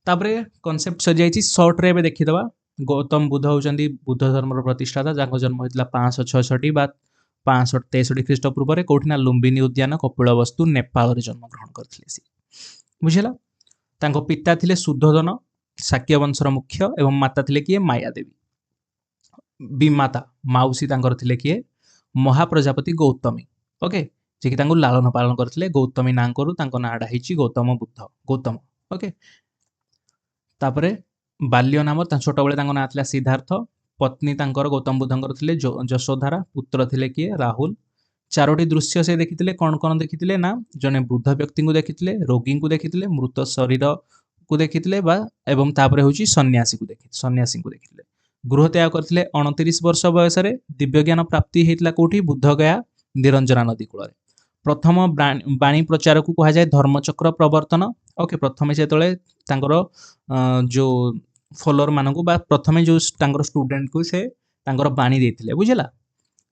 Speaker 1: तापरे कनसेप्ट सरी जाइए सर्ट रे देखीदवा गौतम बुद्ध होचंदी बुद्ध धर्म प्रतिष्ठाता जहाँ जन्म होता 566 बा 563 ख्रीष्टपूर्व कौटिना लुम्बिनी उद्यान कपिलवस्तु नेपाल रे जन्म ग्रहण करथिले बुझिला तांको पिता थिले शुद्धोधन शाक्य वंशर मुख्य एवं माता थिले किए मायादेवी विमाता माउसी तांकर थिले किए महाप्रजापति गौतमी ओके जे कि तांको लालन पालन करथिले गौतमी नाम करू तांको नाडा हिची गौतम बुद्ध गौतम ओके तापरे बाल्य नाम छोट बेले ना था सिद्धार्थ पत्नी तांकर गौतम बुद्धंकर थिले यशोधारा पुत्र थिले किए राहुल चारोटी दृश्य से देखी कौन कौन देखी ना जने वृद्ध व्यक्ति को देखी रोगी को देखी मृत शरीर को देखी एवं तापरे हूँ सन्यासी को देखी गृह त्याग करते 29 वर्ष बयस दिव्य ज्ञान प्राप्ति होता कौटी बुद्ध गया निरंजना नदी कूल प्रथम बाणी प्रचार को कह जाए धर्मचक्र प्रवर्तन ओके प्रथम से जो फॉलोअर मानू प्रथम जो स्टूडेंट को से बाणी देते बुझला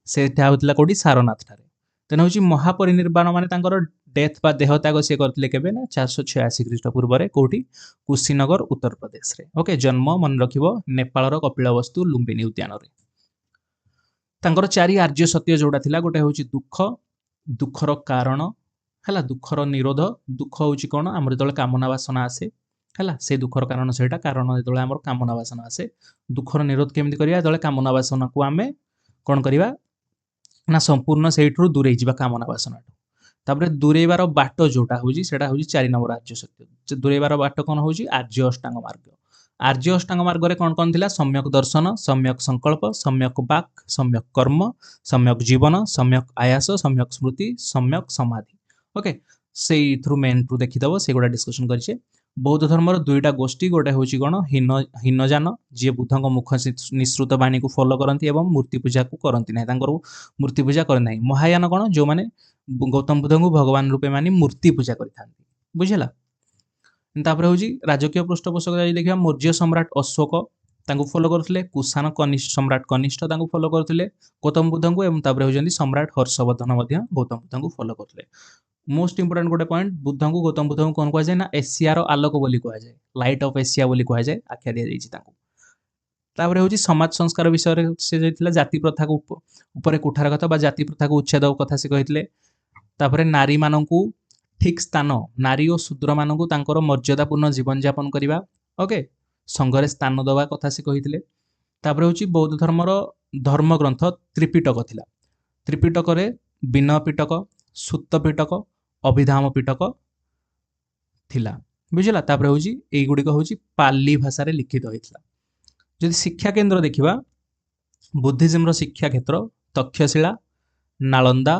Speaker 1: से होता कौटी सारनाथ ठारे तेना हूँ महापरिनिर्वाण माने डेथ बा देह त्याग सी करते केबे ना 486 ख्रीष्टपूर्व कौटी कुशीनगर उत्तर प्रदेश रे ओके जन्म मन रखिबो नेपाल कपिलवस्तु लुम्बिनी उद्यान रे तांकर 4 आर्य सत्य जोड़ा थिला गोटे हूँ दुख दुखर कारण है दुखर निरोध दुख हूँ कौन आम जो कामना वासना आसे है से दुखर कारण से कारण जो आम कामना वासना आसे दुखर निरोध केमती करिया जो कामना वासना को आम कौन करिया ना संपूर्ण से दूरे जावा कामना वासना तापर दूरेबार बाट जोटा हूँ 4 नंबर आर्य सत्य दूरेबार बाट कौन हूँ आर्य अष्टांग मार्ग आर्य अष्टांग मार्ग रे कौन कौन थिला सम्यक दर्शन सम्यक संकल्प सम्यक वाक सम्यक कर्म सम्यक जीवन सम्यक आयास सम्यक स्मृति सम्यक समाधि ओके से थ्रू मेन टू देखीदब से गुड़ा डिस्कसन करें बौद्ध धर्मर दुईटा गोष्ठी गोटे हूँ कौन हीनजान जी बुद्ध मुख निसृत बाणी को फॉलो करती एवं मूर्ति पूजा को करती ना मूर्ति पूजा करना महायान कौन जो मैंने गौतम बुद्ध को भगवान रूपे मानी मूर्ति पूजा करता बुझेगा तापर हूँ राजकीय पृष्ठपोषक देखा मौर्य सम्राट अशोक फॉलो करते कुषाण सम्राट कनिष्ठ फॉलो करते गौतम बुद्ध को एवं तापर होती सम्राट हर्षवर्धन गौतम बुद्ध को फॉलो करते मोस्ट इंपोर्टेंट गोटे पॉइंट बुद्ध को गौतम बुद्ध को कौन कहुए ना एशियार आलोक बोली कहुए लाइट ऑफ एशिया बोली कहुए आख्या दी जापर हूँ समाज संस्कार विषय से जाति प्रथा ऊपर कुठार कथा जाति प्रथा को उच्छेद कथा से कहते तापर नारी मानू ठीक स्थान नारी और शूद्र मानू मर्यादापूर्ण जीवन यापन करवा ओके संघरे स्थान दवा कथा से कहते तापर हूँ बौद्ध धर्मर धर्म ग्रंथ त्रिपिटक थिला त्रिपिटक विनय पिटक सूत पिटक अभिधाम पिटक थिला बुझला तापर हूँ युड़िक हूँ पाली भाषा लिखित होता जदि शिक्षा केन्द्र देखा बुद्धिज्म शिक्षा क्षेत्र तक्षशिला नालंदा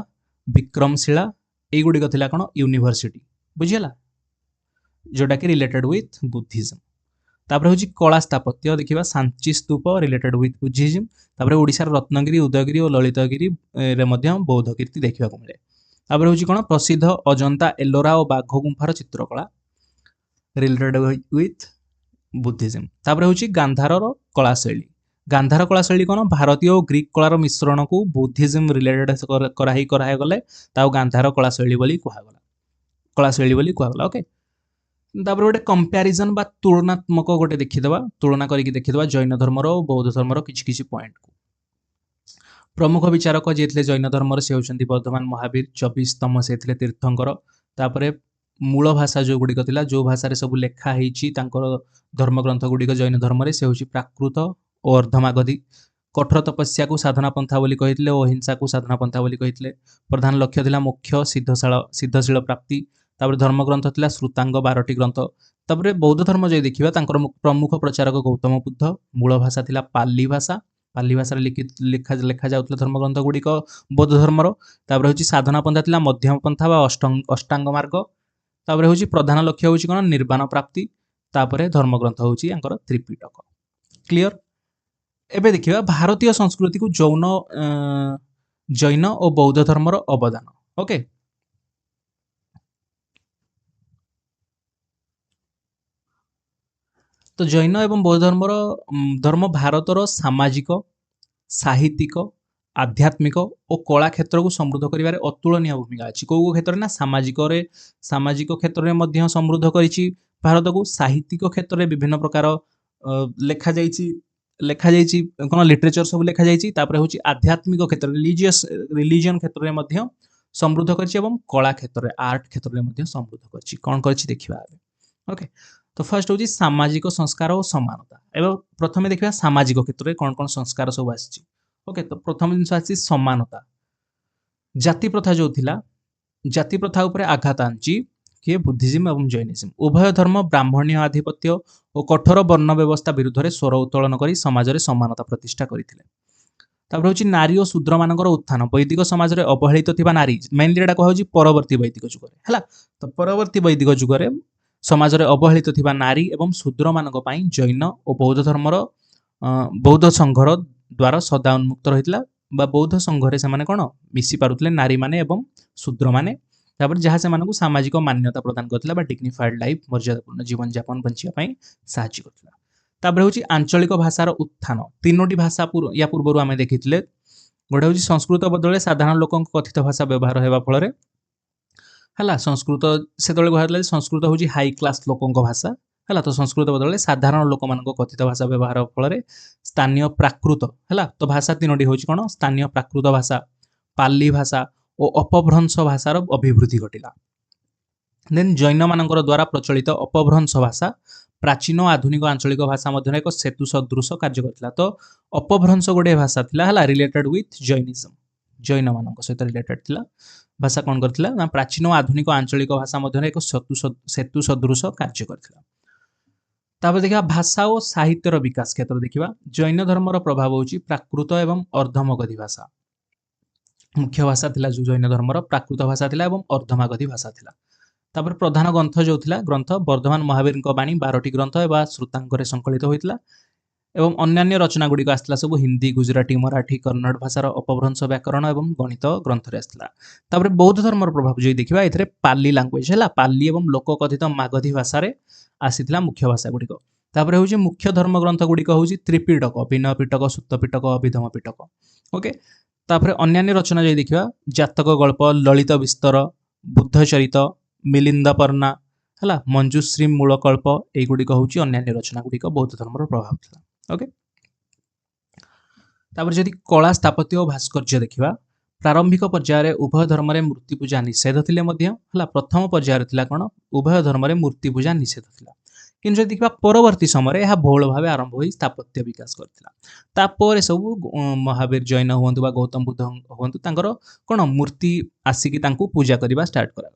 Speaker 1: विक्रमशिला युड़िक थिला कौन यूनिवर्सिटी बुझला जोटा कि रिलेटेड विथ बुद्धिज्म तापर हूँ कला स्थापत्य देखा सांची स्तूप रिलेटेड विथ बुद्धिज्म तापर ओडिशार रत्नगिरी उदयगिरी और ललितगिरी रे मध्य बौद्ध कीर्ति देखा मिले तापर हूँ कौन प्रसिद्ध अजंता एलोरा और बाघ गुंफार चित्रकला रिलेटेड विथ बुद्धिज्म तापर हूँ गांधार कला शैली गांधार कला शैली कौन भारतीय और ग्रीक कलार मिश्रण को बुद्धिज्म रिलेटेड करागले गांधार कला शैली बोली कहगला कला शैली बोली कहगला ओके तापर गोटे कंपैरिजन बा तुलनात्मक गोटे देखीदेवा तुलना करके देखीदेवा जैन धर्मर और बौद्ध धर्मर किछि किछि पॉइंट को प्रमुख विचारक जे थे जैन धर्मर से होउछन्ति वर्धमान महावीर 24तम से थे तीर्थंकर तापरे मूल भाषा जो गुड़िक थिला जो भाषा सब लेखा होईछि तांकर धर्मग्रंथ गुड़िक जैन धर्म से होउछि प्राकृत और अर्धमागधी कठोर तपस्या को साधना पंथा बोली कहितले और हिंसा को साधना पंथा बोली कहितले प्रधान लक्ष्य थिला मुख्य सिद्धशील प्राप्ति तापर धर्मग्रंथ थिला श्रुतांग 12टी ग्रंथ तापर बौद्ध धर्म जो देखिबा तांकर प्रमुख प्रचारक गौतम बुद्ध मूल भाषा थिला पाली भाषा लिखा जाउतला धर्मग्रंथ गुड़िक बौद्ध धर्मर तापर होची साधना पंथा थिला मध्यम पंथा बा अष्टांग मार्ग तापर होची प्रधान लक्ष्य होची कोन निर्वाण प्राप्ति तापर धर्मग्रंथ होची आंकर त्रिपिटक क्लियर एबे देखिबा भारतीय संस्कृति को जैन और बौद्ध धर्मर अवदान ओके तो जैन एवं बौद्ध धर्म भारतर सामाजिक साहित्यिक आध्यात्मिक और कला क्षेत्र को समृद्ध करिवारे अतुलनीय भूमिका अछि को क्षेत्र ना सामाजिक क्षेत्र में मध्य समृद्ध करिछि भारत को साहित्यिक क्षेत्र में विभिन्न प्रकार लेखा जाइछि कोन लिटरेचर सब लेखा जाइछि तापर होछि आध्यात्मिक क्षेत्र रिलीजियन क्षेत्र में मध्य समृद्ध करिछि एवं कला क्षेत्र में आर्ट क्षेत्र में मध्य समृद्ध करिछि कोन करिछि देखिबा ओके तो फर्स्ट होची सामाजिक संस्कार और समानता एवं प्रथम देखिबा सामाजिक क्षेत्र में कौन कौन संस्कार सब आछि ओके तो प्रथम जिनस आछि समानता जाति प्रथा जो थिला जाति प्रथा ऊपर आघात आंची किए बुद्धिज्म एवं जैनिज्म उभय धर्म ब्राह्मण्य आधिपत्य और कठोर वर्ण व्यवस्था विरुद्ध रे स्वर उत्तोलन करी समाज रे समानता प्रतिष्ठा करथिले तापर होची नारी और शूद्र मानकर उत्थान वैदिक समाज रे अवहेलित थिबा नारी मेनली एटा कहउची परवर्ती वैदिक जुग रे हला तो परवर्ती वैदिक जुग रे समाज रे अवहेलित थिबा नारी एवं शूद्र मानक पई जैन और बौद्ध धर्मर बौद्ध संघर द्वारा सदा उन्मुक्त रहितला बा बौद्ध संघरे से माने कोन मिसी पारुतले नारी माने एवं शूद्र माने तापर जहाँ से मानकु सामाजिक मान्यता प्रदान करथिला बा डिग्निफाइड लाइफ मर्यादापूर्ण जीवन यापन बंचिया पई साहाय्य करथिला तापर होची आंचलिक भाषार उत्थान तीनोटी भाषा या पूर्वरु आमे देखिथिले गोटे होची संस्कृत बदले साधारण लोकन कथित भाषा व्यवहार हेबा फल रे हला संस्कृत से तळे कहला संस्कृत होची हाई क्लास लोकन भाषा हला तो संस्कृत बदले साधारण लोक मानक कथित भाषा व्यवहार फल रे स्थानीय प्राकृत हला तो भाषा तीनोटी होची कोन स्थानीय प्राकृत भाषा पाली भाषा और अपभ्रंश भाषार अभिवृद्धि घटिला देन जैन मानकर द्वारा प्रचलित अपभ्रंश भाषा प्राचीन आधुनिक आंचलिक भाषा मध्य एक सेतु सदृश कार्य करथिला तो अपभ्रंश गोटे भाषा थिला हला रिलेटेड विथ जैनिज्म जैन मानक सहित रिलेटेड थिला भाषा कोन करथिला ना प्राचीन आधुनिक आंचलिक भाषा मध्य एक सेतु सदृश कार्य करथिला तापर देखिबा भाषा और साहित्यर विकास क्षेत्र देखिबा जैन धर्मर प्रभाव होची प्राकृत एवं अर्धमगधी भाषा मुख्य भाषा थिला जो जैन धर्मर प्राकृत भाषा थिला एवं अर्धमागधी भाषा थिला तापर प्रधान ग्रंथ जो थिला ग्रंथ वर्धमान महावीर बाणी 12टी ग्रंथ एवं श्रुतांकरे संकलित होइतला एवं अन्यान्य रचना गुड़िक आसला सब हिंदी गुजराती मराठी कन्नड़ भाषार अपभ्रंश व्याकरण एवं गणित ग्रंथ आसला तापर बौद्ध धर्मर प्रभाव जो देखिबा एथरे पाली लैंग्वेज है पाली एवं लोककथित मागधी भाषा रे आसीथिला मुख्य भाषा गुड़िक तापर होची मुख्य धर्म ग्रंथ गुड़िक होची त्रिपिटक विनय पिटक सुत्त पिटक अभिधम पिटक ओके तापर अन्यान्य रचना जो देखिबा जातक गल्प ललित विस्तर बुद्ध चरित मिलिंद पर्णा हला मंजुश्री मूलकल्प एई गुड़िक होची अन्यान्य रचना गुड़िक बौद्ध धर्मर प्रभाव थिला ओके तापर जदि कला स्थापत्य और भास्कर्य देखिबा प्रारंभिक पर्यायर उभय धर्म रे मूर्ति पूजा निषेध थिले मध्य हला प्रथम पर्यायर थिला कोन उभय धर्म रे मूर्ति पूजा निषेध थिला किन जदि देखिबा परवर्ती समय यह बहुल भाव आरंभ होई स्थापत्य विकास करथिला तापर सब महावीर जैन हुअन्तु बा गौतम बुद्ध हुअन्तु तांकर कोन मूर्ति आसिकी तांको पूजा करबा स्टार्ट करा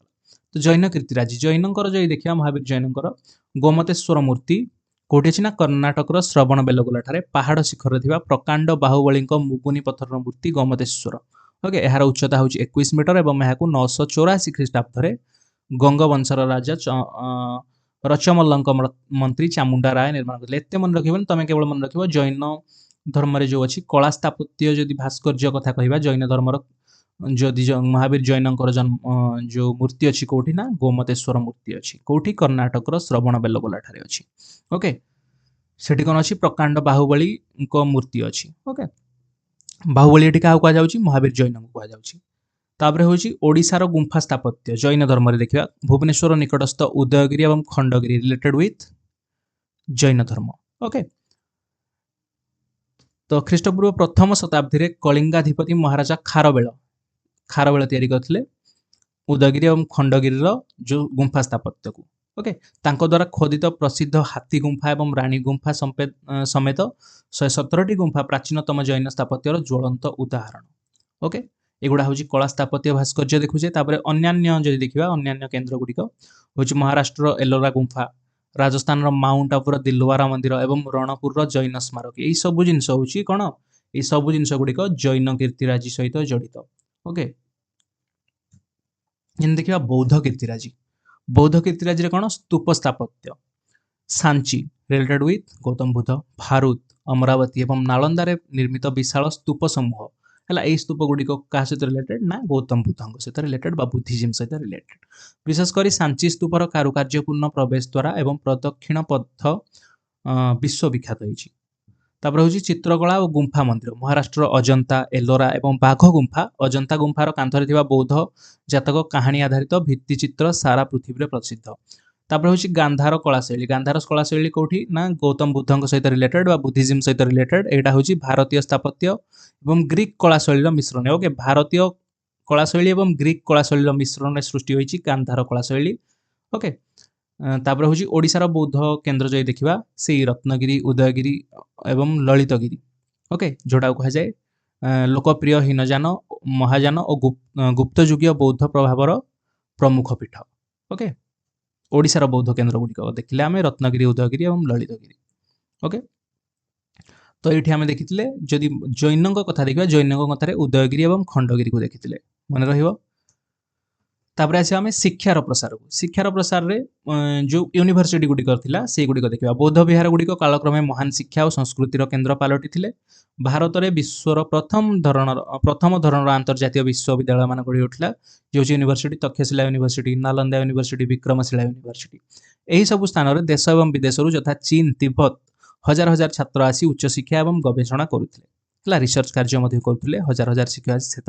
Speaker 1: तो जैन कीर्तिराजी जैनकर जो देखिबा महावीर जैनकर गोमतेश्वर मूर्ति कोठी अछि ना कर्नाटकर श्रवण बेलगोला ठारे पहाड़ शिखर थिबा प्रकांड बाहुबलीक मुगुनी पत्थर मूर्ति गोमतेश्वर ओके एहार उच्चता होछि 21 मीटर एवं एहाकु 984 ख्रीष्टाब्द रे गंगवंशर राजा रचमल्लଙ୍କ मंत्री चामुंडा राय निर्माण करथिले। एते मन रखिबन, तमे केवल मन रखिबो जैन धर्म रे जो अछि कला स्थापत्य जदि भास्कर्य कथा कहिबा, जैन धर्मर जदि महावीर जैनଙ୍କର जो मूर्ति अछि कोठी ना गोमतेश्वर मूर्ति अछि कोठी कर्णाटक रो श्रवणबेलगोला ठारे अछि। ओके, सेठी कोन अछि प्रकांड बाहुबली को मूर्ति अछि। ओके, बाहुबली एठी का कुआ जाउछि महावीर जैन को कुआ जाउछि। तापरे होछि ओडिशार गुंफा स्थापत्य जैन धर्म रे देखिबा, भुवनेश्वर निकटस्थ उदयगिरी एवं खंडगिरी रिलेटेड विथ जैन धर्म। ओके, तो ख्रीष्टपूर्व प्रथम शताब्दी रे कलिंगाधिपति महाराजा खारवेल तैयारी करथिले उदयगिरी एवं खंडगिरी रो जो गुंफा स्थापत्य को। ओके, तांको द्वारा खोदित प्रसिद्ध हाथी गुंफा एवं रानी गुंफा समेत 117टी गुंफा प्राचीनतम जैन स्थापत्यर ज्वलंत उदाहरण। ओके, एगुड़ा हूँ कला स्थापत्य भास्कर्य देखुचे। तापर अन्यान्य जदि देखिबा अन्यान्य केन्द्र गुड़िक हूँ महाराष्ट्र एलोरा गुंफा, राजस्थान माउंट आबूर दिलवारा मंदिर एवं रणपुर जैन स्मारक, यही सब जिनस हूँ कौन ये सब जिनस गुड़िक जैन कीर्तिराजी सहित जड़ित। ओके, देखिए बौद्ध कीर्तिराजी कौन स्तूप स्थापत्य सांची रिलेटेड विथ गौतम बुद्ध, भारूद, अमरावती एवं नालंदा रे निर्मित विशाल स्तूप समूह है। यही स्तूप गुड़िक क्या सहित रिलेटेड ना गौतम बुद्ध सहित रिलेटेड बा बुद्धिज्म सहित रिलेटेड। विशेषकर सांची स्तूपर कारुकार्यपूर्ण प्रवेश द्वारा एवं प्रदक्षिण पथ विश्व विख्यात होती। तापर हूँ चित्रकला और गुंफा मंदिर, महाराष्ट्र अजंता एलोरा एवं बाघ गुंफा। अजंता गुंफार कांथरे थिबा बौद्ध जातक कहानी आधारित भित्तिचित्र सारा पृथ्वी रे प्रसिद्ध। तापर हूँ गांधार कलाशैली कौटी ना गौतम बुद्ध सहित रिलेटेड बा बुद्धिज्म सहित रिलेटेड। एटा हूँ भारतीय स्थापत्य एवं ग्रीक कलाशैली मिश्रण। ओके, भारतीय कलाशैली एवं ग्रीक कलाशैली मिश्रण सृष्टि होती गांधार कलाशैली। ओके, तापर हूँ ओडिशार बौद्ध केन्द्र जदि देखिबा से रत्नगिरी, उदयगिरी एवं ललितगिरी। ओके, जोटा कह जाए लोकप्रिय हीनजान, महाजान और गुप्तयुगीय बौद्ध प्रभावर प्रमुख पीठ। ओके, ओडिशार बौद्ध केन्द्र गुड़िक देखिले आम रत्नगिरी, उदयगिरी एवं ललितगिरी। ओके, तो ये आम देखी जदि जैन कथा देखा, जैन कथार उदयगिरी एवं खंडगिरी को देखी मन रही। तापर आस आम शिक्षार प्रसार को। शिक्षार प्रसार रे जो यूनिभर्सिटी गुड़िक से गुड़िक देखा, बौद्ध विहार गुड़िक कालक्रमे महान शिक्षा और संस्कृतिर केन्द्र पलटि भारत में विश्वर प्रथम धरणर अंतर्जातीय विश्वविद्यालय मान गढ़ी उठला, जो university Takshashila university, Nalanda university, Vikramshila university. यही सब स्थान में देश एवं विदेश यथा चीन, तिब्बत हजार हजार छात्र आसी उच्च शिक्षा और गवेषणा करुले, रिसर्च कार्य करुले हजार हजार शिक्षा से।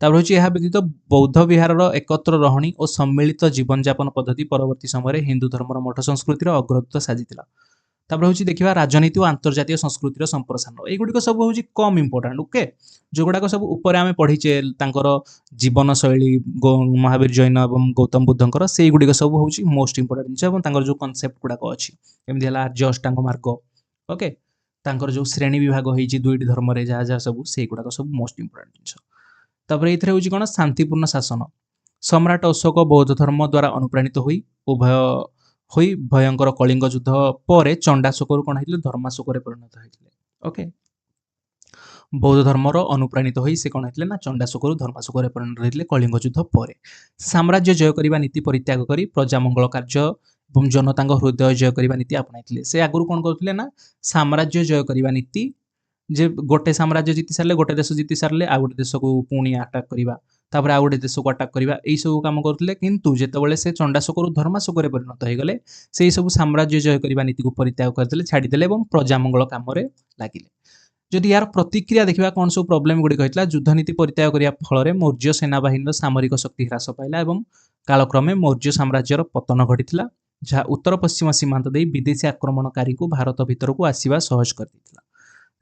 Speaker 1: तापर हूँ यह व्यतीत बौद्ध विहार एकत्र रही और सम्मिलित जीवन जापन पद्धति परवर्ती समय हिंदू धर्मर मठ संस्कृतिर अग्रदूत साजिला। तापर हूँ देखा राजनीति और अंतर्जातीय संस्कृतिर संप्रसारण, युड़िक सब हूँ कम इंपोर्टाट। ओके, जो गुड़ाक सब उपर आम पढ़ीचे जीवन शैली महावीर जैन और गौतम बुद्धंकर, से गुड़िक सब हूँ मोस्ट इंपोर्टाट जिन जो कनसेप्ट गुड़ाक अच्छी एमती आर्य अष्टांग मार्ग। ओके, तांकर जो श्रेणी विभाग होती दुईटी धर्म जहाँ जहाँ सब से गुड़ाक सब मोस्ट इंपोर्टाट जिन। तापर ये हूँ कौन शांतिपूर्ण शासन, सम्राट अशोक बौद्ध धर्म द्वारा अनुप्राणित हुई भयंकर कलिंग युद्ध पर चंडाशोक कौन होते धर्माशोक परिणत होते। ओके, बौद्ध धर्मर अनुप्राणित होई से कौन होते ना चंडाशोक धर्माशोक परिणत होते कलिंग युद्ध पर। साम्राज्य जय करने नीति परित्याग कर प्रजामंगल कार्य और जनता हृदय जय करने नीति आपणाई। से आगुरी कौन करते ना साम्राज्य जय करने नीति, जे गोटे साम्राज्य जीति सारे गोटे देश जीति सारे आ गोटे देश को पुणी आटाक करवा, तापर आ गोटे देश को आटाक करवा, यही सब कम करते। किंतु जेतेबेले से चंडाशोक धर्माशोक परिणत हो गले, से सब साम्राज्य जय करने नीति को परित्याग करते, छाड़ीदे और प्रजामंगल कम लगिले। जदि यार प्रतिक्रिया देखा कौन सब प्रोब्लेम गुड़िक होता, युद्धनीति परित्याग करने फल मौर्य सेनाबाहिनी सामरिक शक्ति ह्रास पाइला और कालक्रमे मौर्य साम्राज्यर पतन घटी, जहाँ उत्तर पश्चिम सीमांत दे विदेशी आक्रमणकारी को भारत भीतर को आसवा सहज कर देथिला।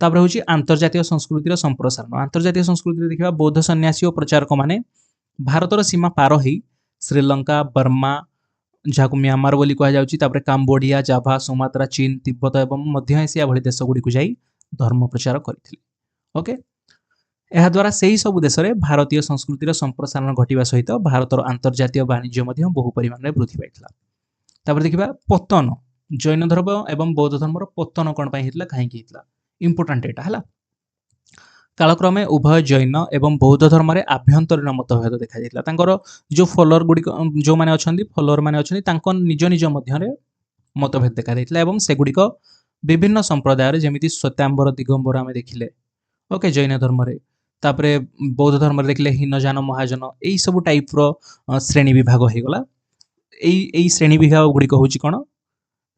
Speaker 1: तापर हूँ अंतर्जातीय संस्कृतिर संप्रसारण। अंतर्जातीय संस्कृति देखा बौद्ध सन्यासी और प्रचारक माने भारतर सीमा पार हो श्रीलंका, बर्मा जहाँ म्यांमार बोली कहुच्छी, काम्बोडिया, जाभा, सुमात्रा, चीन, तिब्बत और मध्य एशिया भली देश गुड़ी को जाई धर्म प्रचार करथिले। ओके, यह द्वारा से ही सब देश में भारतीय संस्कृतिर संप्रसारण घटिया सहित भारतर अंतर्जातीय वाणिज्य बहु परिमाण में वृद्धि पाइथिला। तापर देखिबा पतन, जैन धर्म एवं बौद्ध धर्मर पतन कौन होता कहीं इंपोर्टाट एटा है। कालक्रमे उभय जैन एवं बौद्ध धर्म में आभ्यंतरीण मतभेद देखा जाता। जो फॉलोअर गुड़िक जो मैंने अच्छा फॉलोअर मैंने अच्छा निज निज मध्य मतभेद देखा देइथिला एवं सेगुड़िक विभिन्न संप्रदाय जमिति श्वेतांबर दिगंबर आमे देखिले ओके जैन धर्म रे तापरे बौद्ध धर्म रे देखिले हीनजान महाजन एई सब टाइप रो श्रेणी विभाग हो गला एई श्रेणी विभाग गुड़िक होची कोन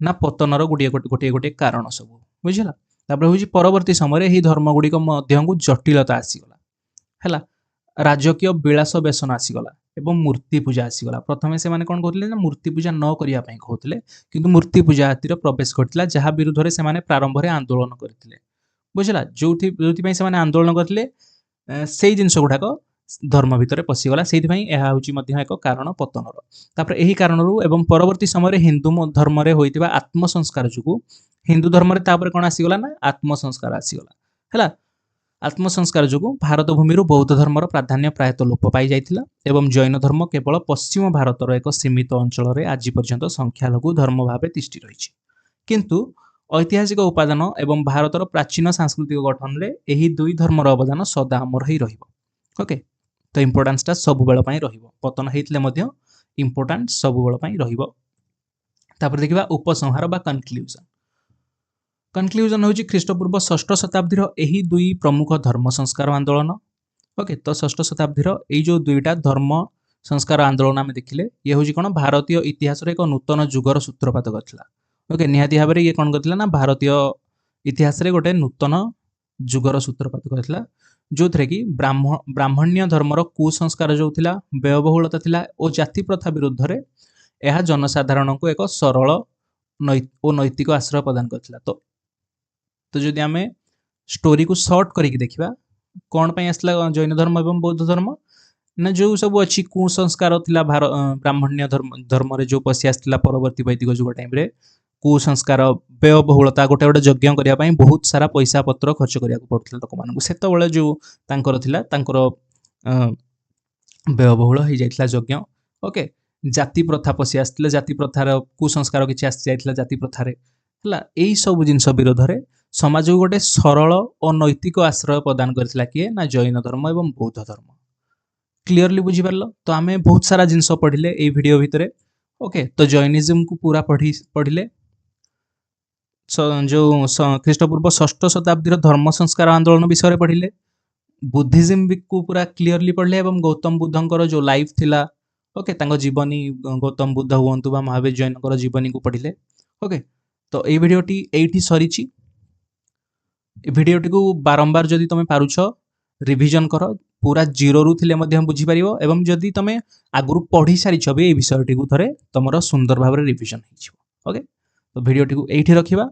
Speaker 1: ना पतनर गोटे गोटे गोटे कारण सब बुझला तापर होची परवर्ती समय एही धर्म गुड़िक मध्यंगु जटिलता आसीगला हैला राजकीय विलास बेसन आसीगला एवं मूर्ति पूजा आसीगला प्रथमे से माने कोन कहथिले ना मूर्ति पूजा न करिया पई कहथिले किंतु मूर्ति पूजा हातिर प्रवेश करथिला जहा विरुद्ध रे से माने प्रारंभ रे आंदोलन करथिले बुझला जोथि पई से माने आंदोलन करथिले सेई जिंस गुडाक धर्म भितर पशिगला से एक कारण पतनर तापर एही कारणरू एवं परवर्ती समय हिंदू धर्म रे होइतिबा आत्म संस्कार जुगु हिंदू धर्म रे तापर कोन आसीगला ना आत्म संस्कार आसीगला हैला आत्म संस्कार जुगु भारत भूमि रु बौद्ध धर्मर प्राधान्य प्रायत लोप पाई जाइतिला एवं जैन धर्म केवल पश्चिम भारतर एक सीमित अंचल रे आज पर्यंत संख्यालघु धर्म भाबे तिष्ठि रहिछि किंतु ऐतिहासिक उपादान एवं भारतर प्राचीन सांस्कृतिक गठन रे एही दुई धर्मर अवदान सदा अमर ही रहिबो ओके तो इम्पोर्टान्स टा सब बेल पई रहिबो पतन हेइतले मध्य इम्पोर्टान्स सब बेल पई रहिबो तापर देखिबा उपसंहार बा कनक्लूजन होची ख्रीष्टपूर्व 6ठ शताब्दी रो एही दुई प्रमुख धर्म संस्कार आंदोलन ओके तो 6ठ शताब्दी रो एई जो दुईटा धर्म संस्कार आंदोलन आमे देखिले ये होची कोन भारतीय इतिहास रे एक नूतन जुगर सूत्रपात करथिला ओके निहाती भाबे ये कोन करथिला ना भारतीय इतिहास रे गोटे नूतन जुगर सूत्रपात करथिला जो थे कि ब्राह्मण्य धर्मर कुसंस्कार जो थिला व्ययबहुलता थिला और जाति प्रथा विरुद्ध रे यह जनसाधारण को एक सरल नैतिक आश्रय प्रदान करथिला तो जदि आमे स्टोरी को शॉर्ट करिक देखिबा कोन पई आसला जैन धर्म एवं बौद्ध धर्म ना जो सब अछि कुसंस्कार थिला ब्राह्मण्य धर्म रे जो पसि आसला परवर्ती वैदिक जुग टाइम रे कुसंस्कार व्ययबहुलता गोटे गोटे यज्ञ करिया पई बहुत सारा पैसा पत्र खर्च करिया पड़थिला लोक मानकु सेत बेले जो तांकर थिला तांकर व्ययबहुल हो जाइथिला यज्ञ ओके जाति प्रथा पसि आसथिला जाति प्रथार कुसंस्कार किछि आसि जाइथिला जाति प्रथा रे हला एई सब जिंस विरोध रे समाज को गोटे सरल और नैतिक आश्रय प्रदान करथिला किए ना जैन धर्म एवं बौद्ध धर्म क्लियरली बुझी पारलो तो आमे बहुत सारा जिंस पढ़िले एई वीडियो भितरे ओके तो जैनिज्म को पूरा पढ़िले जो ख्रीष्टपूर्व 6ठ शताब्दी धर्म संस्कार आंदोलन विषय पढ़िले बुद्धिज्म को पूरा क्लियरली पढ़ले एवं गौतम बुद्धंकर जो लाइफ थिला ओके तांको जीवनी गौतम बुद्ध हुअंतु बा महावीर जैनकर जीवनी को पढ़िले ओके तो एई वीडियोटी एठी सरीची वीडियोटी को बारंबार जदि तमे पारुछ रिवीजन कर पूरा जीरो रु थिले मध्य बुझी परिबो एवं जदि तमे आगुरु पढ़ी सारी छबे ए विषयटी को थरे तमरो सुंदर भाबरे रिवीजन हिचिबो ओके तो वीडियोटी को एठी रखिबा